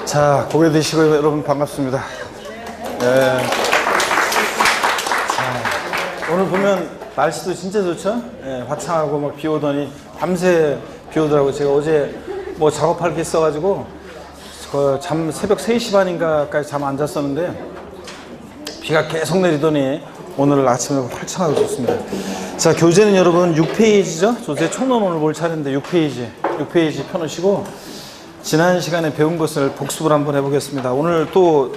자, 고개 드시고 여러분 반갑습니다. 네. 자, 오늘 보면 날씨도 진짜 좋죠? 네, 화창하고 막 비 오더니 밤새 비 오더라고요. 제가 어제 뭐 작업할 게 있어가지고 새벽 3시 반인가까지 잠 안 잤었는데 비가 계속 내리더니 오늘 아침에 활창하고 좋습니다. 자, 교재는 여러분 6페이지죠? 조세 총론 오늘 볼 차례인데 6페이지 펴놓으시고 지난 시간에 배운 것을 복습을 한번 해보겠습니다. 오늘 또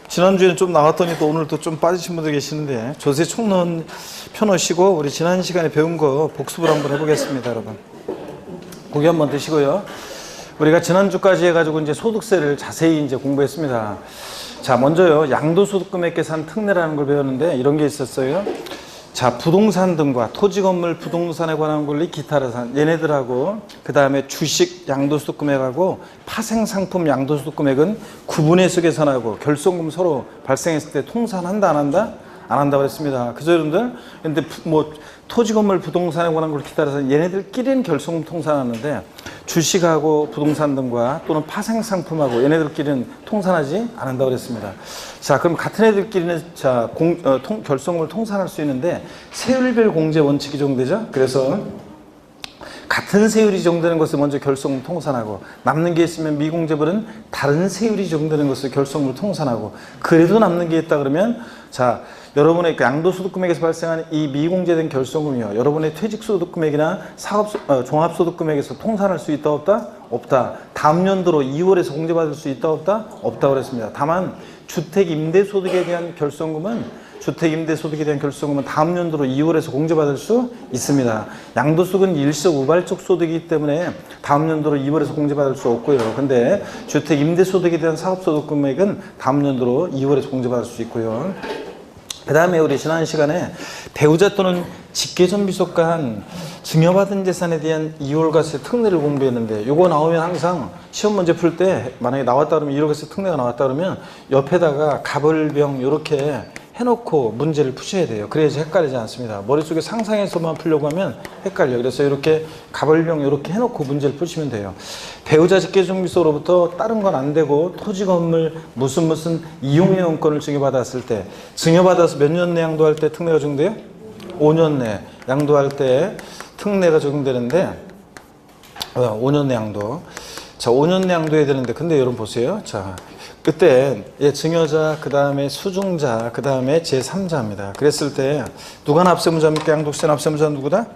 지난주에는 좀 나왔더니 또 오늘 또 좀 빠지신 분들 계시는데 조세 총론 펴놓으시고 우리 지난 시간에 배운 거 복습을 한번 해보겠습니다. 여러분 고기 한번 드시고요. 우리가 지난주까지 해가지고 이제 소득세를 자세히 이제 공부했습니다. 자, 먼저요, 양도소득금액 계산 특례라는 걸 배웠는데 이런 게 있었어요. 자, 부동산 등과 토지 건물 부동산에 관한 권리 기타라산 얘네들하고 그 다음에 주식 양도소득금액하고 파생상품 양도소득금액은 구분해서 계산하고 결손금 서로 발생했을 때 통산한다 안 한다? 안 한다고 그랬습니다. 그죠 여러분들? 근데 뭐 토지 건물 부동산에 관한 권리 기타라산 얘네들끼리는 결손금 통산하는데 주식하고 부동산 등과 또는 파생상품하고 얘네들끼리는 통산하지 않는다고 그랬습니다. 자, 그럼 같은 애들끼리는 자, 결손금을 통산할 수 있는데 세율별 공제 원칙이 적용되죠. 그래서 같은 세율이 적용되는 것을 먼저 결손금 통산하고 남는 게 있으면 미공제분은 다른 세율이 적용되는 것을 결손금을 통산하고 그래도 남는 게 있다 그러면 자, 여러분의 양도소득금액에서 발생하는 이 미공제된 결손금이요, 여러분의 퇴직소득금액이나 종합소득금액에서 통산할 수 있다 없다? 없다. 다음 연도로 2월에서 공제받을 수 있다 없다? 없다고 그랬습니다. 다만 주택임대소득에 대한 결손금은 다음 연도로 2월에서 공제받을 수 있습니다. 양도소득은 일시적 우발적 소득이기 때문에 다음 연도로 2월에서 공제받을 수 없고요. 근데 주택임대소득에 대한 사업소득 금액은 다음 연도로 2월에서 공제받을 수 있고요. 그 다음에 우리 지난 시간에 배우자 또는 직계존비속간 증여받은 재산에 대한 이월과세 특례를 공부했는데 요거 나오면 항상 시험 문제 풀 때 만약에 나왔다 그러면 이월과세 특례가 나왔다 그러면 옆에다가 갑을병 요렇게 해놓고 문제를 푸셔야 돼요. 그래야지 헷갈리지 않습니다. 머릿속에 상상해서만 풀려고 하면 헷갈려요. 그래서 이렇게 갑을병 이렇게 해놓고 문제를 푸시면 돼요. 배우자 직계존비속으로부터 다른 건 안 되고 토지 건물 무슨 이용회원권을 증여받았을 때 증여받아서 몇 년 내 양도할 때 특례가 적용돼요? 5년 내 양도할 때 특례가 적용되는데 5년 내 양도. 자, 5년 내 양도해야 되는데 근데 여러분 보세요. 자, 그때 증여자, 그 다음에 수중자, 그 다음에 제3자입니다. 그랬을 때 누가 납세무자입니까? 양도세 납세무자는 누구다?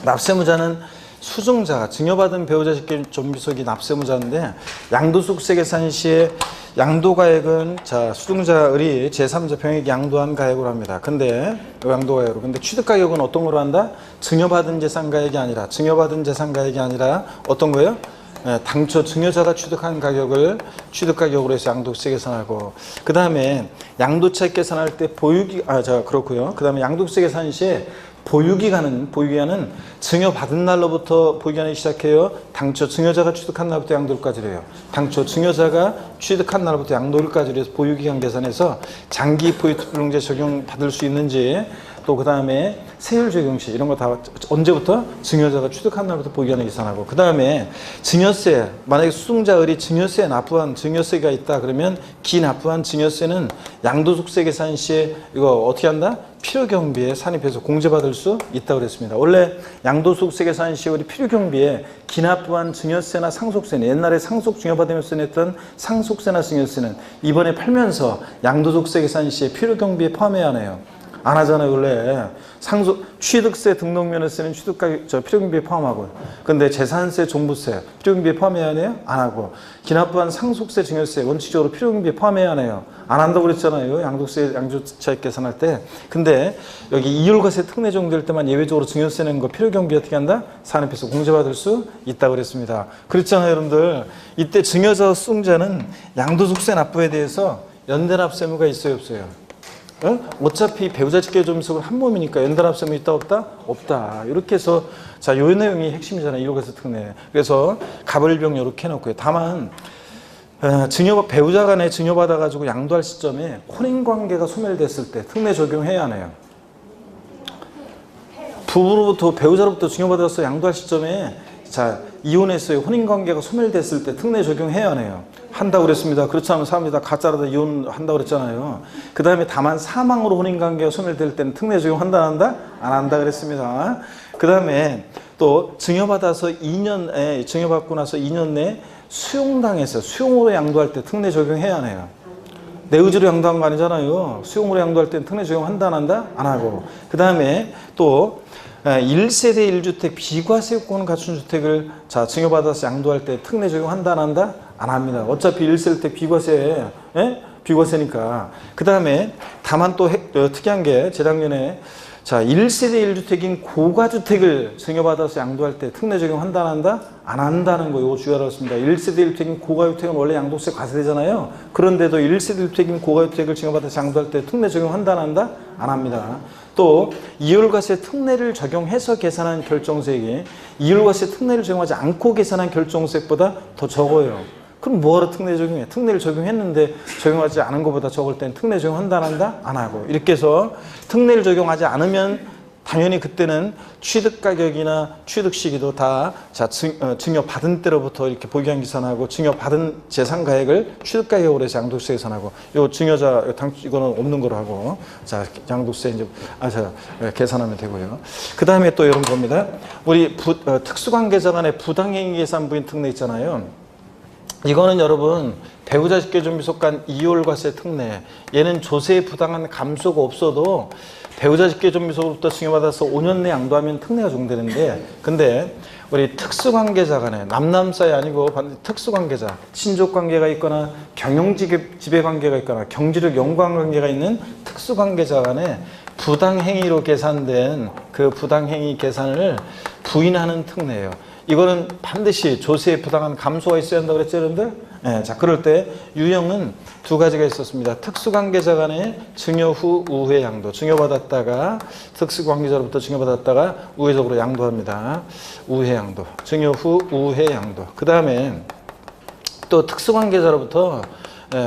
납세무자는 수중자, 증여받은 배우자 직계존비속이 납세무자인데 양도소득세 계산 시에 양도가액은 자, 수중자의 제3자 병액 양도한 가액으로 합니다. 근데 양도가액으로. 근데 취득가격은 어떤 거로 한다? 증여받은 재산가액이 아니라 어떤 거예요? 네, 당초 증여자가 취득한 가격을 취득가격으로 해서 양도세 계산하고 그 다음에 양도차익 계산할 때 그렇고요. 그 다음에 양도세 계산 시에 보유기간은 증여받은 날로부터 보유기간이 시작해요. 당초 증여자가 취득한 날부터 양도일까지로 해요. 당초 증여자가 취득한 날부터 양도일까지로 해서 보유기간 계산해서 장기 포유특별공제 적용받을 수 있는지 또 그 다음에 세율 적용시 이런 거 다 언제부터? 증여자가 취득한 날부터 보유기간을 계산하고 그 다음에 증여세, 만약에 수중자의 증여세에 납부한 증여세가 있다 그러면 기납부한 증여세는 양도소득세 계산 시에 이거 어떻게 한다? 필요경비에 산입해서 공제받을 수 있다고 그랬습니다. 원래 양도소득세 계산 시에 우리 필요경비에 기납부한 증여세나 상속세는 옛날에 상속 증여받으면서 냈던 상속세나 증여세는 이번에 팔면서 양도소득세 계산 시에 필요경비에 포함해야 하네요. 안 하잖아요. 원래 취득세 등록면허세는 필요경비에 포함하고 근데 재산세, 종부세 필요경비에 포함해야 하네요. 안 하고 기납부한 상속세, 증여세 원칙적으로 필요경비에 포함해야 하네요. 안 한다고 그랬잖아요. 양도차익 계산할 때. 근데 여기 이율과세 특례 적용될 때만 예외적으로 증여세 낸 거 필요경비 어떻게 한다? 산입해서 공제받을 수 있다고 그랬습니다. 그렇잖아요. 여러분들 이때 증여자, 수중자는 양도소득세 납부에 대해서 연대납세 의무가 있어요 없어요? 어차피 배우자 직계존비속은 한 몸이니까 연달합세무 있다 없다? 없다. 이렇게 해서 자, 요 내용이 핵심이잖아요. 이율과세 특례. 그래서 갑을병 이렇게 해놓고요. 다만 배우자 간에 증여받아가지고 양도할 시점에 혼인관계가 소멸됐을 때 특례 적용해야 하네요. 부부로부터 배우자로부터 증여받아서 양도할 시점에 자, 이혼했어요. 혼인관계가 소멸됐을 때 특례 적용해야 하네요. 한다고 그랬습니다. 그렇지 않으면 사람들이 다 가짜라다 이혼한다고 그랬잖아요. 그 다음에 다만 사망으로 혼인관계가 소멸될 때는 특례 적용한다 안 한다? 안 한다 그랬습니다. 그 다음에 또 증여받아서 2년, 증여받고 나서 2년 내에 수용당했어요. 수용으로 양도할 때 특례 적용해야 하네요. 내 의지로 양도한 거 아니잖아요. 수용으로 양도할 때는 특례 적용한다 안 한다? 안 하고. 그 다음에 또 1세대 1주택 비과세요건을 갖춘 주택을 자 증여받아서 양도할 때 특례 적용한다 안 한다? 안 합니다. 어차피 1세대 비과세, 비과세니까. 그 다음에 다만 또 특이한 게 재작년에 자 1세대 1주택인 고가주택을 증여받아서 양도할 때 특례 적용한다 안 한다? 안 한다는 거 이거 주의하라습니다. 1세대 1주택인 고가주택은 원래 양도세 과세되잖아요. 그런데도 1세대 1주택인 고가주택을 증여받아서 양도할 때 특례 적용한다 안 한다? 안 합니다. 또 이율과세 특례를 적용해서 계산한 결정세액이 이율과세 특례를 적용하지 않고 계산한 결정세액보다 더 적어요. 그럼 뭐하러 특례 적용해? 특례를 적용했는데 적용하지 않은 것보다 적을 땐 특례 적용한다 안 한다? 안 하고. 이렇게 해서 특례를 적용하지 않으면 당연히 그때는 취득가격이나 취득시기도 다 자, 증여받은 때로부터 이렇게 보기한 계산하고 증여받은 재산가액을 취득가격으로 해서 양도세 계산하고 요 증여자 이거는 없는 거로 하고 자 양도세 이제 계산하면 되고요. 그 다음에 또 이런 겁니다. 우리 특수관계자 간의 부당행위 계산 부인 특례 있잖아요. 이거는 여러분 배우자 직계존비속간 이율과세 특례 얘는 조세의 부당한 감소가 없어도 배우자 직계존비속으로부터 증여받아서 5년 내 양도하면 특례가 적용되는데 근데 우리 특수관계자 간에 남남 사이 아니고 특수관계자 친족관계가 있거나 경영지배관계가 있거나 경제력 연관관계가 있는 특수관계자 간에 부당행위로 계산된 그 부당행위 계산을 부인하는 특례예요. 이거는 반드시 조세의 부당한 감소가 있어야 한다고 그랬죠, 여러분들? 네, 자, 그럴 때 유형은 두 가지가 있었습니다. 특수관계자 간의 증여 후 우회 양도. 증여받았다가 특수관계자로부터 증여받았다가 우회적으로 양도합니다. 우회 양도. 증여 후 우회 양도. 그 다음에 또 특수관계자로부터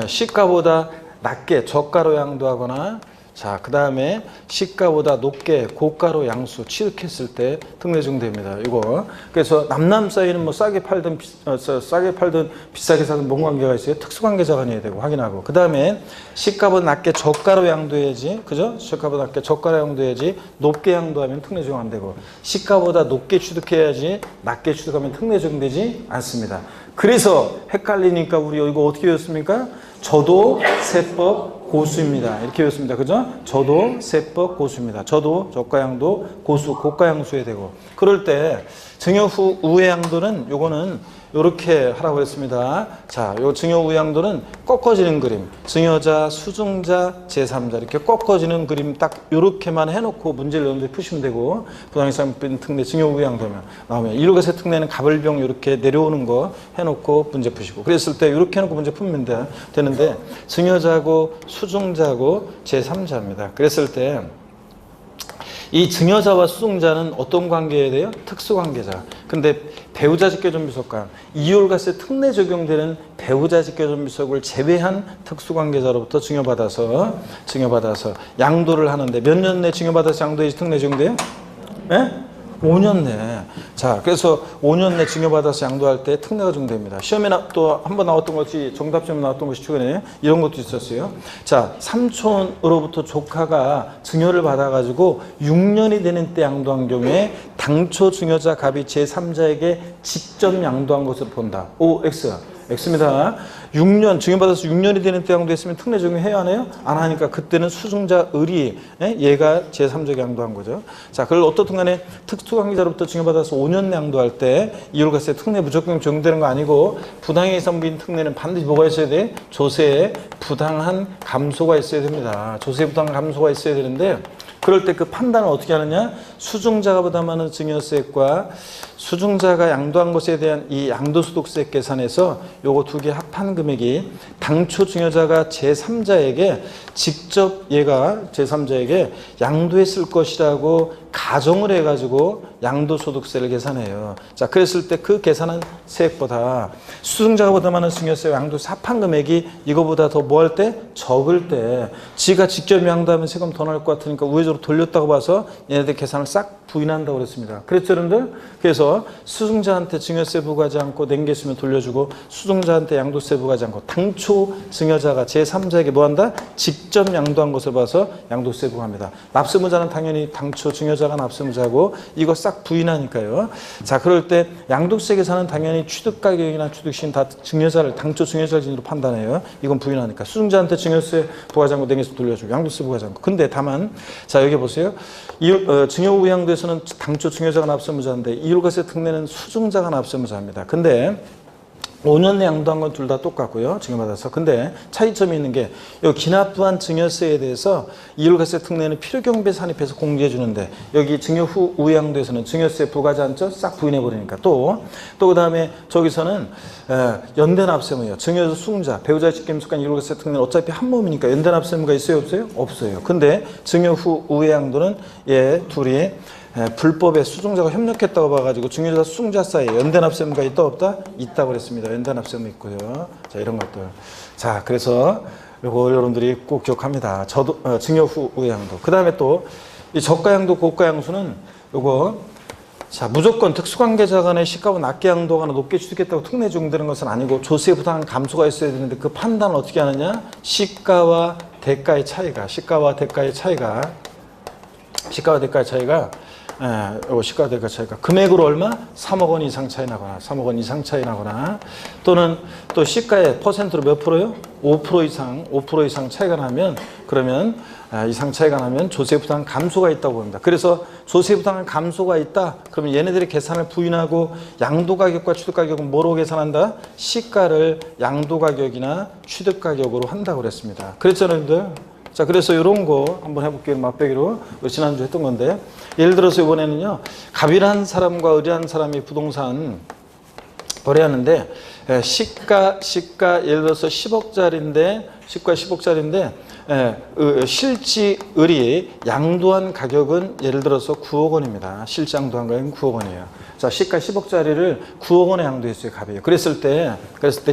시가보다 낮게 저가로 양도하거나 자, 그 다음에 시가보다 높게 고가로 양수 취득했을 때 특례 적용됩니다. 이거. 그래서 남남 사이는 뭐 싸게 팔든 비싸게 사든 뭔 관계가 있어요? 특수관계자가 아니어야 되고 확인하고. 그 다음에 시가보다 낮게 저가로 양도해야지. 그죠? 시가보다 낮게 저가로 양도해야지. 높게 양도하면 특례 적용 안 되고. 시가보다 높게 취득해야지. 낮게 취득하면 특례 적용되지 않습니다. 그래서 헷갈리니까 우리 이거 어떻게 외웠습니까? 저도 세법 고수입니다. 이렇게 외웠습니다. 그죠? 저도 세법 고수입니다. 저도 저가양도 고수, 고가양수에 되고. 그럴 때 증여 후 우회 양도는 요거는 요렇게 하라고 했습니다. 자, 요 증여 후 양도는 꺾어지는 그림. 증여자, 수증자, 제3자 이렇게 꺾어지는 그림 딱 요렇게만 해놓고 문제를 여러분들이 푸시면 되고 부당이상 특례 증여 후 양도면 나오면 이율과세 특례는 가벌병 요렇게 내려오는 거 해놓고 문제 푸시고 그랬을 때 요렇게 해놓고 문제 풀면 되는데 증여자고 수증자고 제3자입니다. 그랬을 때 이 증여자와 수증자는 어떤 관계에 돼요? 특수관계자. 근데 배우자 직계존비속간 이율과세 특례 적용되는 배우자 직계존비속을 제외한 특수관계자로부터 증여받아서 양도를 하는데 몇 년 내 증여받아서 양도해야지 특례 적용돼요? 네? 5년 내. 자, 그래서 5년 내 증여받아서 양도할 때 특례가 적용됩니다. 시험에 또 한 번 나왔던 것이 정답점에 나왔던 것이 최근에 이런 것도 있었어요. 자, 삼촌으로부터 조카가 증여를 받아가지고 6년이 되는 때 양도한 경우에 당초 증여자 갑이 제3자에게 직접 양도한 것으로 본다. O, X. X입니다. 6년, 증여받아서 6년이 되는 때 양도했으면 특례 적용해야 하나요? 안 하니까 그때는 수증자 을이 얘가 제3자에게 양도한 거죠. 자, 그걸 어떻든 간에 특수관계자로부터 증여받아서 5년 내 양도할 때 이율과세 특례 무조건 적용되는 거 아니고 부당행위 선부인 특례는 반드시 뭐가 있어야 돼? 조세에 부당한 감소가 있어야 됩니다. 조세에 부당한 감소가 있어야 되는데 그럴 때 그 판단을 어떻게 하느냐? 수증자가 부담하는 증여세액과 수증자가 양도한 것에 대한 이 양도소득세 계산에서 요거 두 개 합한 금액이 당초 증여자가 제3자에게 직접 얘가 제3자에게 양도했을 것이라고 가정을 해가지고 양도소득세를 계산해요. 자, 그랬을 때 그 계산한 세액보다 수증자가 부담하는 증여세 양도세 합한 금액이 이거보다 더 뭐 할 때? 적을 때 지가 직접 양도하면 세금 더 나올 것 같으니까 우회적으로 돌렸다고 봐서 얘네들 계산을 싹 부인한다고 그랬습니다. 그랬죠, 여러분들? 그래서 수증자한테 증여세 부과하지 않고 냉개수면 돌려주고 수증자한테 양도세 부과하지 않고 당초 증여자가 제3자에게 뭐한다? 직접 양도한 것을 봐서 양도세 부과합니다. 납세무자는 당연히 당초 증여자가 납세무자고 이거 싹 부인하니까요. 자, 그럴 때 양도세 계산은 당연히 취득가격이나 취득시인 다 증여자를 당초 증여자를 진으로 판단해요. 이건 부인하니까 수증자한테 증여세 부과하지 않고 냉개수 돌려주고 양도세 부과하지 않고. 근데 다만 자, 여기 보세요. 증여우양도에서는 당초 증여자가 납세무자인데 이율과세 특례는 수증자가 납세무자입니다. 근데 5년 내 양도한 건 둘 다 똑같고요. 증여받아서. 근데 차이점이 있는 게 여기 기납부한 증여세에 대해서 이율과세 특례는 필요경비에 산입해서 공제해 주는데 여기 증여 후 우양도에서는 증여세 부과하지 않죠? 싹 부인해 버리니까 또 그다음에 저기서는 연대 납세무예요. 증여자 수증자 배우자의 직계임속한 이율과세 특례는 어차피 한 몸이니까 연대 납세무가 있어요, 없어요? 없어요. 근데 증여 후 우양도는 얘 둘이 불법에 수증자가 협력했다고 봐가지고 증여자 수증자 사이에 연대납세무가 있다 없다? 있다고 그랬습니다. 연대납세무 있고요. 자, 이런 것들. 자, 그래서 요거 여러분들이 꼭 기억합니다. 증여 후 우양도. 그 다음에 또 이 저가양도 고가양수는 요거 자, 무조건 특수관계자 간의 시가와 낮게 양도하거나 높게 취득했다고 특례 적용되는 것은 아니고 조세 부당 감소가 있어야 되는데 그 판단을 어떻게 하느냐? 시가와 대가의 차이가 시가와 대가의 차이가 시가 대가 차이가 금액으로 얼마? 3억 원 이상 차이 나거나 3억 원 이상 차이 나거나 또는 또 시가의 퍼센트로 몇 프로요? 5% 이상 차이가 나면 그러면 이상 차이가 나면 조세 부담 감소가 있다고 봅니다. 그래서 조세 부담 감소가 있다. 그러면 얘네들의 계산을 부인하고 양도 가격과 취득 가격은 뭐로 계산한다? 시가를 양도 가격이나 취득 가격으로 한다고 그랬습니다. 그랬잖아요, 여러분들. 자, 그래서 이런 거 한번 해볼게요. 맛배기로. 지난주 했던 건데. 예를 들어서 이번에는요. 갑일한 사람과 의리한 사람이 부동산 거래하는데 시가 예를 들어서 10억짜리인데 시가 10억짜리인데 실지 을이 양도한 가격은 예를 들어서 9억 원입니다. 실지 양도한 가격은 9억 원이에요. 자, 시가 10억짜리를 9억 원에 양도했어요. 갑이. 그랬을 때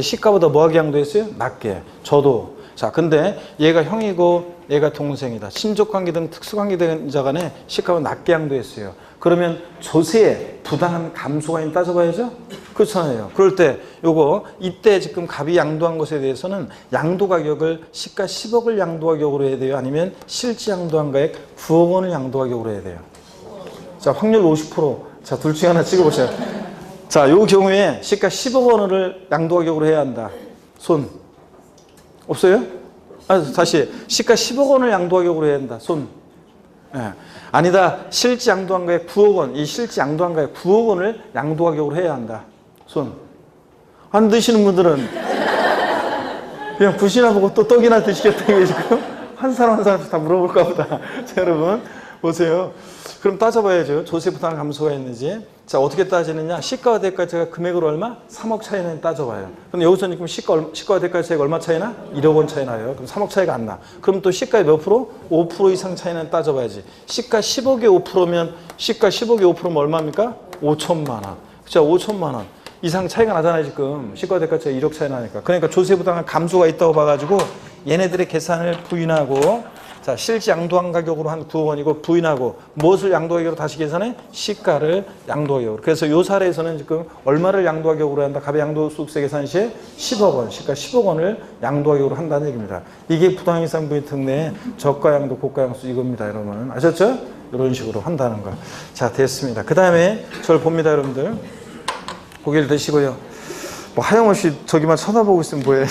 시가보다 뭐하게 양도했어요? 낮게. 저도. 자, 근데 얘가 형이고 얘가 동생이다. 친족관계 등 특수관계자 간에 시가가 낮게 양도했어요. 그러면 조세에 부당한 감소가 있는 따져봐야죠? 그렇잖아요. 그럴 때 이때 지금 갑이 양도한 것에 대해서는 양도 가격을 시가 10억을 양도 가격으로 해야 돼요? 아니면 실지 양도한 가액 9억 원을 양도 가격으로 해야 돼요? 자, 확률 50%. 자, 둘 중에 하나 찍어보세요. 자, 요 경우에 시가 10억 원을 양도 가격으로 해야 한다. 손. 없어요? 다시 시가 10억 원을 양도 가격으로 해야 한다. 손. 아니다. 실지 양도한 가액 9억 원. 이 실지 양도한 가액 9억 원을 양도 가격으로 해야 한다. 손. 안 드시는 분들은 그냥 굿이나 보고 또 떡이나 드시겠다는 게 지금 한 사람씩 다 물어볼까 보다. 자, 여러분 보세요. 그럼 따져봐야죠. 조세 부담 감소가 있는지. 자, 어떻게 따지느냐? 시가와 대가 차이가 금액으로 얼마? 3억 차이는 따져봐요. 근데 여기서는 지금 시가와 대가 차이가 얼마 차이나? 1억 원 차이 나요. 그럼 3억 차이가 안 나. 그럼 또 시가의 몇 프로? 5% 이상 차이는 따져봐야지. 시가 10억에 5%면 시가 10억에 5%면 얼마입니까? 5천만 원. 그렇죠? 5천만 원 이상 차이가 나잖아요. 지금 시가와 대가 차이 1억 차이 나니까. 그러니까 조세 부담 감소가 있다고 봐가지고 얘네들의 계산을 부인하고 자, 실지 양도한 가격으로 한 9억 원이고 부인하고 무엇을 양도 가격으로 다시 계산해? 시가를 양도 가격으로. 그래서 이 사례에서는 지금 얼마를 양도 가격으로 한다? 갑의 양도소득세 계산 시에 10억 원, 시가 10억 원을 양도 가격으로 한다는 얘기입니다. 이게 부당이상부인 특례 저가 양도 고가 양수 이겁니다, 여러분. 아셨죠? 이런 식으로 한다는 거. 자, 됐습니다. 그 다음에 저를 봅니다, 여러분들. 고개를 드시고요. 뭐 하염없이 저기만 쳐다보고 있으면 뭐해.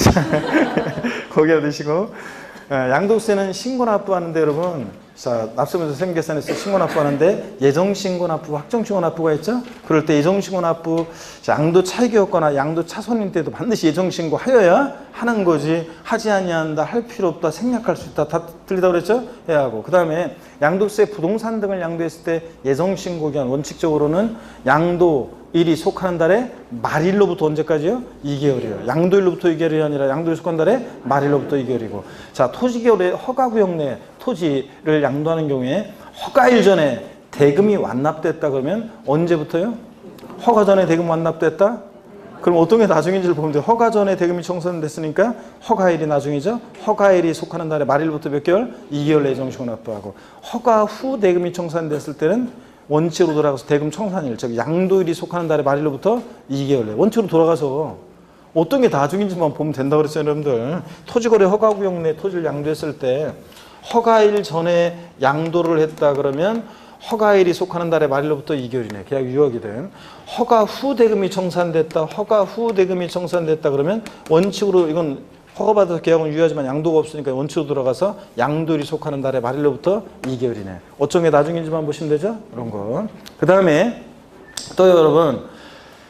고개를 드시고. 양도세는 신고 납부하는데 여러분, 자, 납세무자 세금계산에서 신고 납부하는데 예정신고 납부, 확정신고 납부가 있죠? 그럴 때 예정신고 납부, 양도 차익이었거나 양도 차손일 때도 반드시 예정신고 하여야 하는 거지, 하지 아니한다, 할 필요 없다, 생략할 수 있다, 다 틀리다 그랬죠? 해야 하고. 그 다음에 양도세 부동산 등을 양도했을 때 예정신고 기한 원칙적으로는 양도일이 속하는 달에 말일로부터 언제까지요? 2개월이요. 양도일로부터 2개월이 아니라 양도일 속한 달에 말일로부터 2개월이고. 자, 토지개월에 허가구역 내 토지를 양도하는 경우에 허가일 전에 대금이 완납됐다 그러면 언제부터요? 허가 전에 대금 완납됐다? 그럼 어떤 게 나중인지를 보면 돼요. 허가 전에 대금이 청산됐으니까 허가일이 나중이죠. 허가일이 속하는 달에 말일부터 몇 개월? 2개월 내에 정식으로 납부하고. 허가 후 대금이 청산됐을 때는 원칙으로 돌아가서 대금 청산일, 즉 양도일이 속하는 달의 말일로부터 2개월 내 원칙으로 돌아가서 어떤 게 나중인지만 보면 된다고 그랬어요, 여러분들. 토지거래 허가구역 내 토지를 양도했을 때 허가일 전에 양도를 했다 그러면 허가일이 속하는 달의 말일로부터 2개월이네. 계약 유효하게 된. 허가 후 대금이 청산됐다. 허가 후 대금이 청산됐다 그러면 원칙으로 이건 허가받아서 계약은 유효하지만 양도가 없으니까 원칙으로 돌아가서 양도일이 속하는 달의 말일로부터 2개월이네. 어떤 게 나중인지만 보시면 되죠? 이런 거. 그 다음에 또 여러분,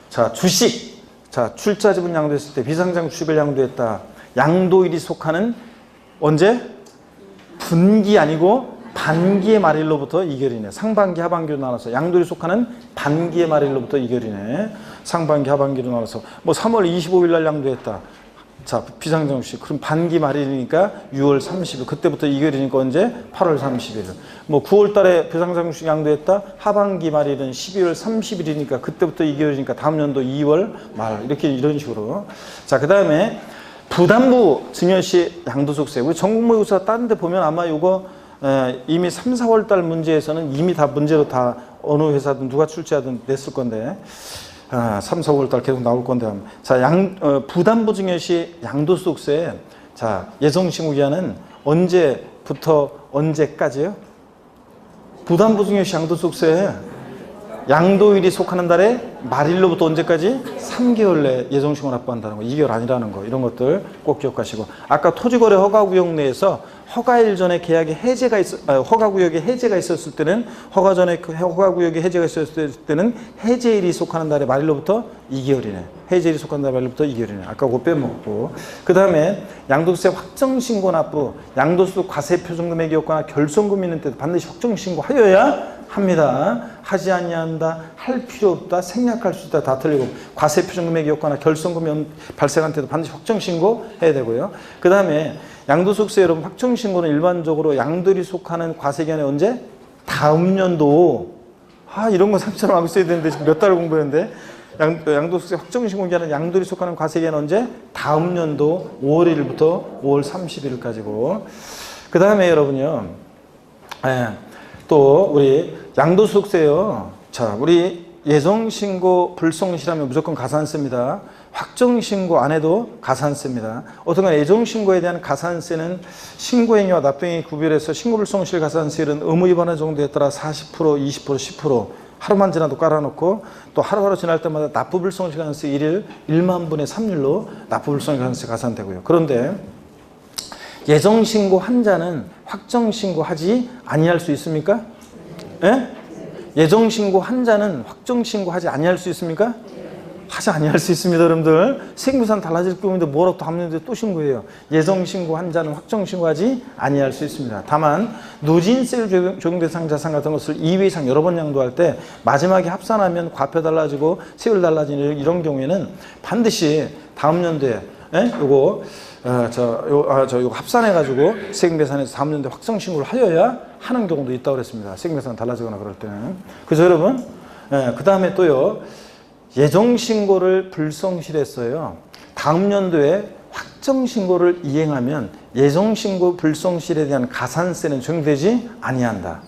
자, 주식. 자, 출자지분 양도했을 때 비상장 주식을 양도했다. 양도일이 속하는 언제? 분기 아니고 반기의 말일로부터 2개월이네. 상반기, 하반기로 나눠서 양도일이 속하는 반기의 말일로부터 2개월이네. 상반기, 하반기로 나눠서 뭐 3월 25일 날 양도했다. 자, 비상장 주식. 그럼 반기 말일이니까 6월 30일. 그때부터 2개월이니까 언제? 8월 30일. 뭐 9월 달에 비상장 주식 양도했다. 하반기 말일은 12월 30일이니까 그때부터 2개월이니까 다음 연도 2월 말. 이렇게 이런 식으로. 자, 그 다음에 부담부 증여시 양도소득세. 우리 전국모의고사 다른 데 보면 아마 이거 이미 3, 4월 달 문제에서는 이미 다 문제로 다 어느 회사든 누가 출제하든 냈을 건데 3, 4월 달 계속 나올 건데 자, 부담부 증여시 양도소득세 자, 예정신고기한은 언제부터 언제까지요? 부담부 증여시 양도소득세 양도일이 속하는 달에 말일로부터 언제까지? 3개월 내 예정신고를 납부한다는 거. 2개월 아니라는 거. 이런 것들 꼭 기억하시고. 아까 토지거래 허가구역 내에서 허가일 전에 계약에 해제가 허가구역에 해제가 있었을 때는 허가 전에 허가구역에 해제가 있었을 때는 해제일이 속하는 달에 말일로부터 2개월이네. 해제일이 속하는 달에 말일로부터 2개월이네. 아까 그거 빼먹고. 그 다음에 양도세 확정신고 납부, 양도소득 과세표준금액이 없거나 결손금이 있는 때도 반드시 확정신고하여야 합니다. 하지 아니한다, 할 필요 없다, 생략할 수 있다, 다 틀리고 과세표준금액이 없거나 결손금이 발생한 때도 반드시 확정신고 해야 되고요. 그 다음에 양도소득세 여러분 확정신고는 일반적으로 양도일이 속하는 과세기한에 언제? 다음 연도. 이런 거 상처럼 알고 있어야 되는데 지금 몇 달을 공부했는데 양도소득세 확정신고기한은 양도일이 속하는 과세기한은 언제? 다음 연도 5월 1일부터 5월 30일까지고. 그 다음에 여러분요. 또 우리 양도소득세요. 자, 우리 예정신고 불성실하면 무조건 가산세입니다. 확정신고 안 해도 가산세입니다. 어떤가 예정신고에 대한 가산세는 신고행위와 납부행위 구별해서 신고불성실 가산세율은 의무위반의 정도에 따라 40%, 20%, 10% 하루만 지나도 깔아놓고 또 하루하루 지날 때마다 납부불성실 가산세 1만 분의 3율로 납부불성실 가산세 가산되고요. 그런데 예정신고 한자는 확정신고하지 아니할 수 있습니까? 예? 예정신고 한자는 확정신고하지 아니할 수 있습니까? 하지 아니할 수 있습니다, 여러분들. 세금계산 달라질 경우인데 뭐라고 또 하는데 또 신고해요. 예정신고 한자는 확정신고하지 아니할 수 있습니다. 다만 누진세율 적용 대상 자산 같은 것을 2회 이상 여러 번 양도할 때 마지막에 합산하면 과표 달라지고 세율 달라지는 이런 경우에는 반드시 다음 연도에 요거 요거 합산해가지고 세금계산에서 다음 연도에 확정신고를 하여야 하는 경우도 있다고 그랬습니다. 세금계산 달라지거나 그럴 때는. 그래서 여러분, 그 다음에 또요, 예정신고를 불성실했어요. 다음 연도에 확정신고를 이행하면 예정신고 불성실에 대한 가산세는 적용되지 아니한다.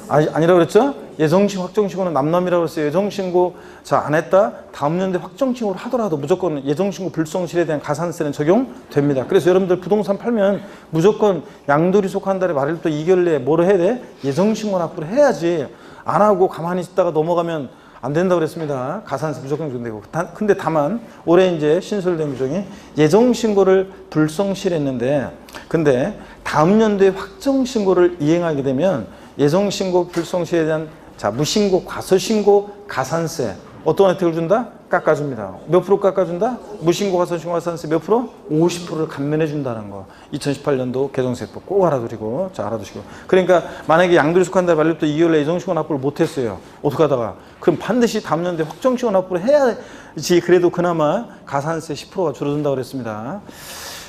아니라고 그랬죠? 예정신고, 확정신고는 남남이라고 했어요. 예정신고 안 했다? 다음 연도에 확정신고를 하더라도 무조건 예정신고 불성실에 대한 가산세는 적용됩니다. 그래서 여러분들 부동산 팔면 무조건 양도일이 속한 달에 말일부터 2개월 내에 뭐를 해야 돼? 예정신고 납부를 해야지. 안 하고 가만히 있다가 넘어가면 안 된다고 그랬습니다. 가산세 무조건 적용되고. 근데 다만 올해 이제 신설된 규정이 예정신고를 불성실했는데 근데 다음 연도에 확정신고를 이행하게 되면 예정신고 불성실에 대한 무신고, 과소신고, 가산세 어떤 혜택을 준다? 깎아줍니다. 몇 프로 깎아준다? 무신고, 과소신고, 가산세 몇 프로? 50%를 감면해 준다는 거. 2018년도 개정세법 꼭 알아두시고 알아두시고. 그러니까 만약에 양도일이 속한 달 말일부터 2개월 예정신고 납부를 못했어요. 어떻게 하다가? 그럼 반드시 다음 연도에 확정신고 납부를 해야지 그래도 그나마 가산세 10%가 줄어든다고 그랬습니다.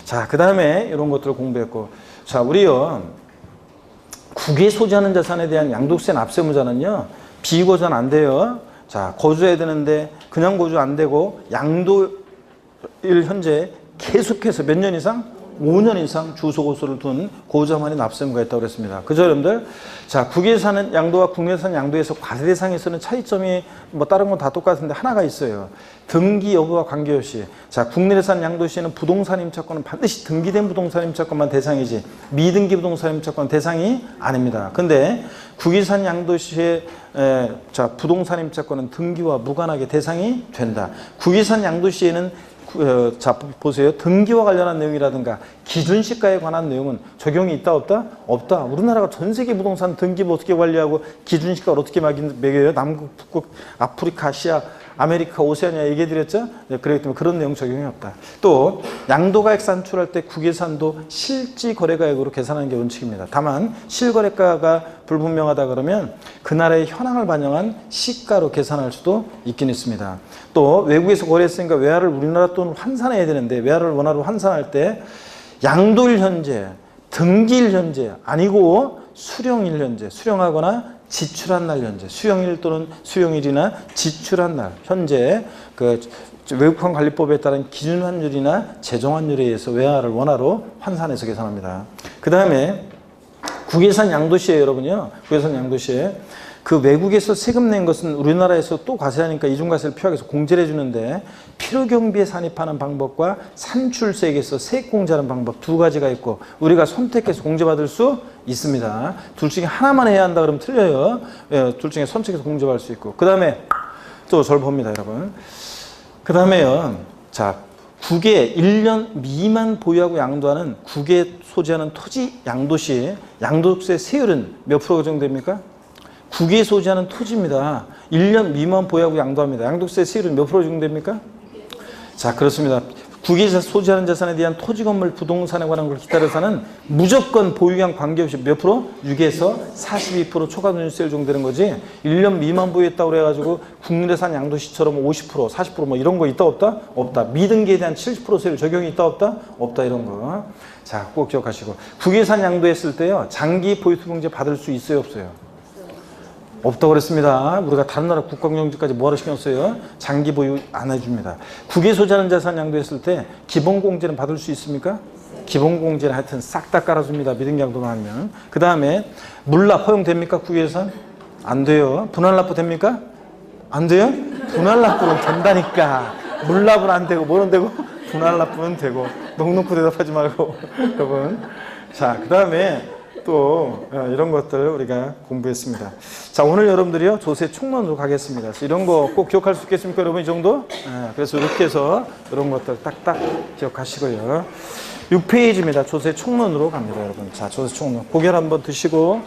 자, 그 다음에 이런 것들을 공부했고. 자, 우리요. 국외 소지하는 자산에 대한 양도세 납세무자는요. 비거주는 안 돼요. 자, 거주해야 되는데 그냥 거주 안 되고 양도일 현재 계속해서 몇 년 이상? 5년 이상 주소고소를 둔 고자만이 납세의무가 있다고 그랬습니다. 그죠, 여러분들? 자, 국외산 양도와 국내산 양도에서 과세 대상에서는 차이점이 뭐 다른 건 다 똑같은데 하나가 있어요. 등기 여부와 관계없이. 자, 국내산 양도 시에는 부동산 임차권은 반드시 등기된 부동산 임차권만 대상이지 미등기 부동산 임차권 대상이 아닙니다. 근데 국외산 양도 시에 자, 부동산 임차권은 등기와 무관하게 대상이 된다. 국외산 양도 시에는 자, 보세요. 등기와 관련한 내용이라든가 기준시가에 관한 내용은 적용이 있다 없다? 없다. 우리나라가 전 세계 부동산 등기부 어떻게 관리하고 기준시가를 어떻게 매겨요? 남극, 북극, 아프리카, 아시아, 아메리카, 오세아니아 얘기해드렸죠? 네, 그렇기 때문에 그런 내용 적용이 없다. 또 양도가액 산출할 때 국외산도 실지거래가액으로 계산하는 게 원칙입니다. 다만 실거래가가 불분명하다 그러면 그 나라의 현황을 반영한 시가로 계산할 수도 있긴 있습니다. 또 외국에서 거래했으니까 외화를 우리나라 돈 환산해야 되는데 외화를 원화로 환산할 때 양도일 현재, 등기일 현재 아니고 수령일 현재, 수령하거나 지출한 날 현재, 수령일 또는 수령일이나 지출한 날 현재 그 외국환 관리법에 따른 기준 환율이나 재정 환율에 의해서 외화를 원화로 환산해서 계산합니다. 그 다음에 국외산 양도시에 여러분요, 국외산 양도시에 그 외국에서 세금 낸 것은 우리나라에서 또 과세하니까 이중과세를 피하기 위해서 공제를 해주는데 필요경비에 산입하는 방법과 산출세액에서 세액 공제하는 방법 두 가지가 있고 우리가 선택해서 공제받을 수 있습니다. 둘 중에 하나만 해야 한다 그러면 틀려요. 예, 둘 중에 선택해서 공제받을 수 있고 그 다음에 또 저를 봅니다 여러분. 그 다음에요. 자, 국외 1년 미만 보유하고 양도하는 국외 소지하는 토지 양도시 양도세 세율은 몇 프로 정도입니까? 국외에 소지하는 토지입니다. 1년 미만 보유하고 양도합니다. 양도세 세율은 몇 프로 정도 됩니까? 자, 그렇습니다. 국외에서 소지하는 자산에 대한 토지, 건물, 부동산에 관한 걸 기타 자산은 무조건 보유량 관계없이 몇 프로? 6에서 42% 초과손실세율 정도 되는 거지. 1년 미만 보유했다고 그래가지고 국내산 양도시처럼 50%, 40% 이런 거 있다 없다? 없다. 미등기에 대한 70% 세율 적용이 있다 없다? 없다 이런 거. 자, 꼭 기억하시고. 국외산 양도했을 때요. 장기 보유투명제 받을 수 있어요 없어요? 없다고 그랬습니다. 우리가 다른 나라 국가경영지까지 뭐하러 신경 써요? 장기 보유 안 해줍니다. 국외 소지하는 자산 양도했을 때 기본공제는 받을 수 있습니까? 기본공제는 하여튼 싹 다 깔아줍니다. 미등기 양도만 하면. 그 다음에 물납 허용됩니까? 국외에선? 안 돼요. 분할납부 됩니까? 안 돼요? 분할납부는 된다니까. 물납은 안 되고 뭐는 되고? 분할납부는 되고. 넉넉히 대답하지 말고 여러분. 자, 그 다음에 또 이런 것들을 우리가 공부했습니다. 자, 오늘 여러분들이요 조세 총론으로 가겠습니다. 그래서 이런 거 꼭 기억할 수 있겠습니까, 여러분? 이 정도? 그래서 이렇게 해서 이런 것들 딱딱 기억하시고요. 6페이지입니다. 조세 총론으로 갑니다, 여러분. 자, 조세 총론 고개 한번 드시고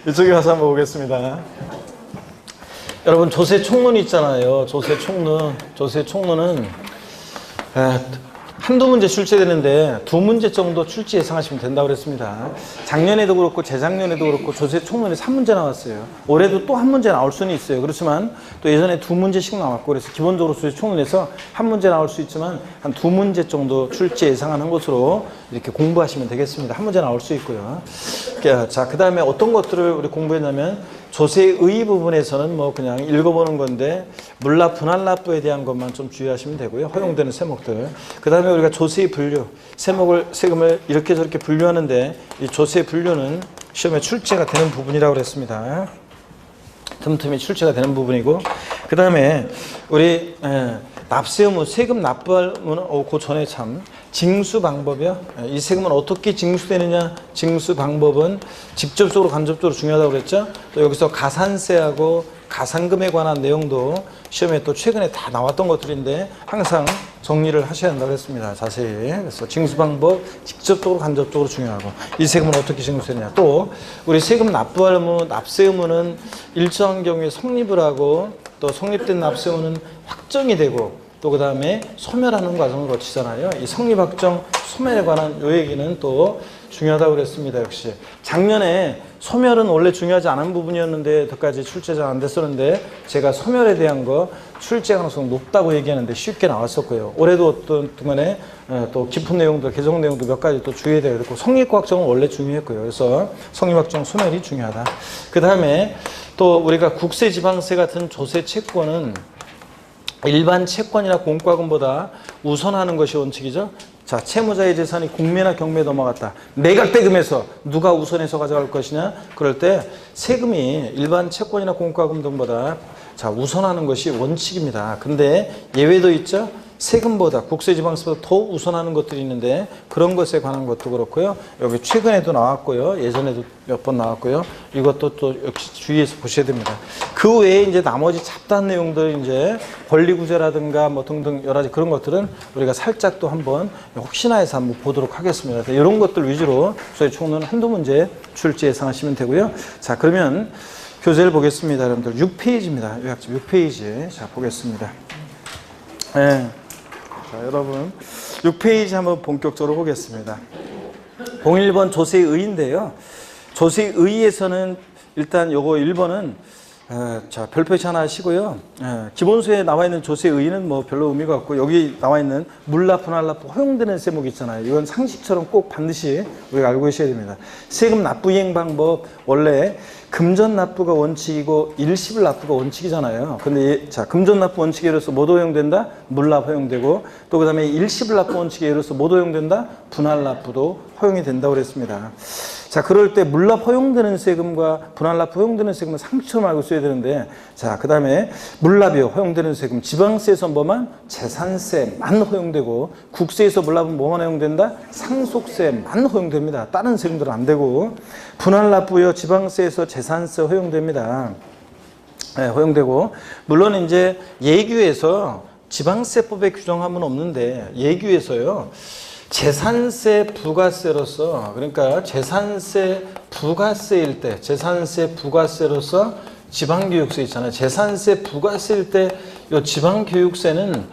이쪽에 가서 한번 보겠습니다. 여러분, 조세 총론이 있잖아요. 조세 총론. 조세 총론은 한두 문제 출제되는데 두 문제 정도 출제 예상하시면 된다고 그랬습니다. 작년에도 그렇고 재작년에도 그렇고 조세 총론이 3문제 나왔어요. 올해도 또 한 문제 나올 수는 있어요. 그렇지만 또 예전에 두 문제씩 나왔고 그래서 기본적으로 조세 총론에서 한 문제 나올 수 있지만 한 두 문제 정도 출제 예상하는 것으로 이렇게 공부하시면 되겠습니다. 한 문제 나올 수 있고요. 자, 그 다음에 어떤 것들을 우리 공부했냐면 조세의 부분에서는 뭐 그냥 읽어보는 건데 물납, 분할납부에 대한 것만 좀 주의하시면 되고요. 허용되는 세목들. 그 다음에 우리가 조세의 분류, 세금을 이렇게 저렇게 분류하는데 이 조세 분류는 시험에 출제가 되는 부분이라고 그랬습니다. 틈틈이 출제가 되는 부분이고 그 다음에 우리 납세 의무, 세금 납부할 의무는 그 전에 참 징수 방법이요. 이 세금은 어떻게 징수되느냐, 징수 방법은 직접적으로 간접적으로 중요하다고 그랬죠. 또 여기서 가산세하고 가산금에 관한 내용도 시험에 또 최근에 다 나왔던 것들인데 항상 정리를 하셔야 한다고 했습니다. 자세히. 그래서 징수 방법 직접적으로 간접적으로 중요하고 이 세금은 어떻게 징수되느냐. 또 우리 세금 납부할 의무, 납세 의무는 일정한 경우에 성립을 하고 또 성립된 납세 의무는 확정이 되고 또 그 다음에 소멸하는 과정을 거치잖아요. 이 성립확정, 소멸에 관한 요 얘기는 또 중요하다고 그랬습니다. 역시 작년에 소멸은 원래 중요하지 않은 부분이었는데 여태까지 출제가 안 됐었는데 제가 소멸에 대한 거 출제 가능성 높다고 얘기하는데 쉽게 나왔었고요. 올해도 어떤 동안에 또 깊은 내용도 개정 내용도 몇 가지 또 주의해야 되고 성립 확정은 원래 중요했고요. 그래서 성립 확정, 소멸이 중요하다. 그 다음에 또 우리가 국세, 지방세 같은 조세 채권은 일반 채권이나 공과금보다 우선하는 것이 원칙이죠. 자, 채무자의 재산이 국매나 경매에 넘어갔다. 매각대금에서 누가 우선해서 가져갈 것이냐? 그럴 때 세금이 일반 채권이나 공과금 등보다 자, 우선하는 것이 원칙입니다. 근데 예외도 있죠? 세금보다 국세지방세보다 더 우선하는 것들이 있는데 그런 것에 관한 것도 그렇고요. 여기 최근에도 나왔고요. 예전에도 몇 번 나왔고요. 이것도 또 역시 주의해서 보셔야 됩니다. 그 외에 이제 나머지 잡다한 내용들 이제 권리구제라든가 뭐 등등 여러 가지 그런 것들은 우리가 살짝 또 한번 혹시나 해서 한번 보도록 하겠습니다. 이런 것들 위주로 저희 총론 한두 문제 출제 예상하시면 되고요. 자, 그러면 교재를 보겠습니다. 여러분들 6페이지입니다. 요약집 6페이지. 자, 보겠습니다. 네. 자, 여러분 6페이지 한번 본격적으로 보겠습니다. 01번 조세의인데요. 조세의에서는 일단 요거 1번은 자, 별표시 하나 하시고요. 기본서에 나와 있는 조세의는 뭐 별로 의미가 없고 여기 나와 있는 물납, 분할납부 허용되는 세목이 있잖아요. 이건 상식처럼 꼭 반드시 우리가 알고 계셔야 됩니다. 세금 납부 이행 방법 원래 금전 납부가 원칙이고 일시불 납부가 원칙이잖아요. 근데 자, 금전 납부 원칙에 의해서 뭐 허용된다? 물납 허용되고 또 그다음에 일시불 납부 원칙에 의해서 뭐 허용된다? 분할 납부도 허용이 된다고 그랬습니다. 자, 그럴 때 물납 허용되는 세금과 분할납부 허용되는 세금은 상식처럼 알고 있어야 되는데 자, 그 다음에 물납이 허용되는 세금 지방세에서 뭐만? 재산세만 허용되고 국세에서 물납은 뭐만 허용된다? 상속세만 허용됩니다. 다른 세금들은 안 되고 분할납부요 지방세에서 재산세 허용됩니다. 네, 허용되고 물론 이제 예규에서 지방세법에 규정함은 없는데 예규에서요 재산세 부가세로서 그러니까 재산세 부가세일 때 재산세 부가세로서 지방교육세 있잖아요. 재산세 부가세일 때 이 지방교육세는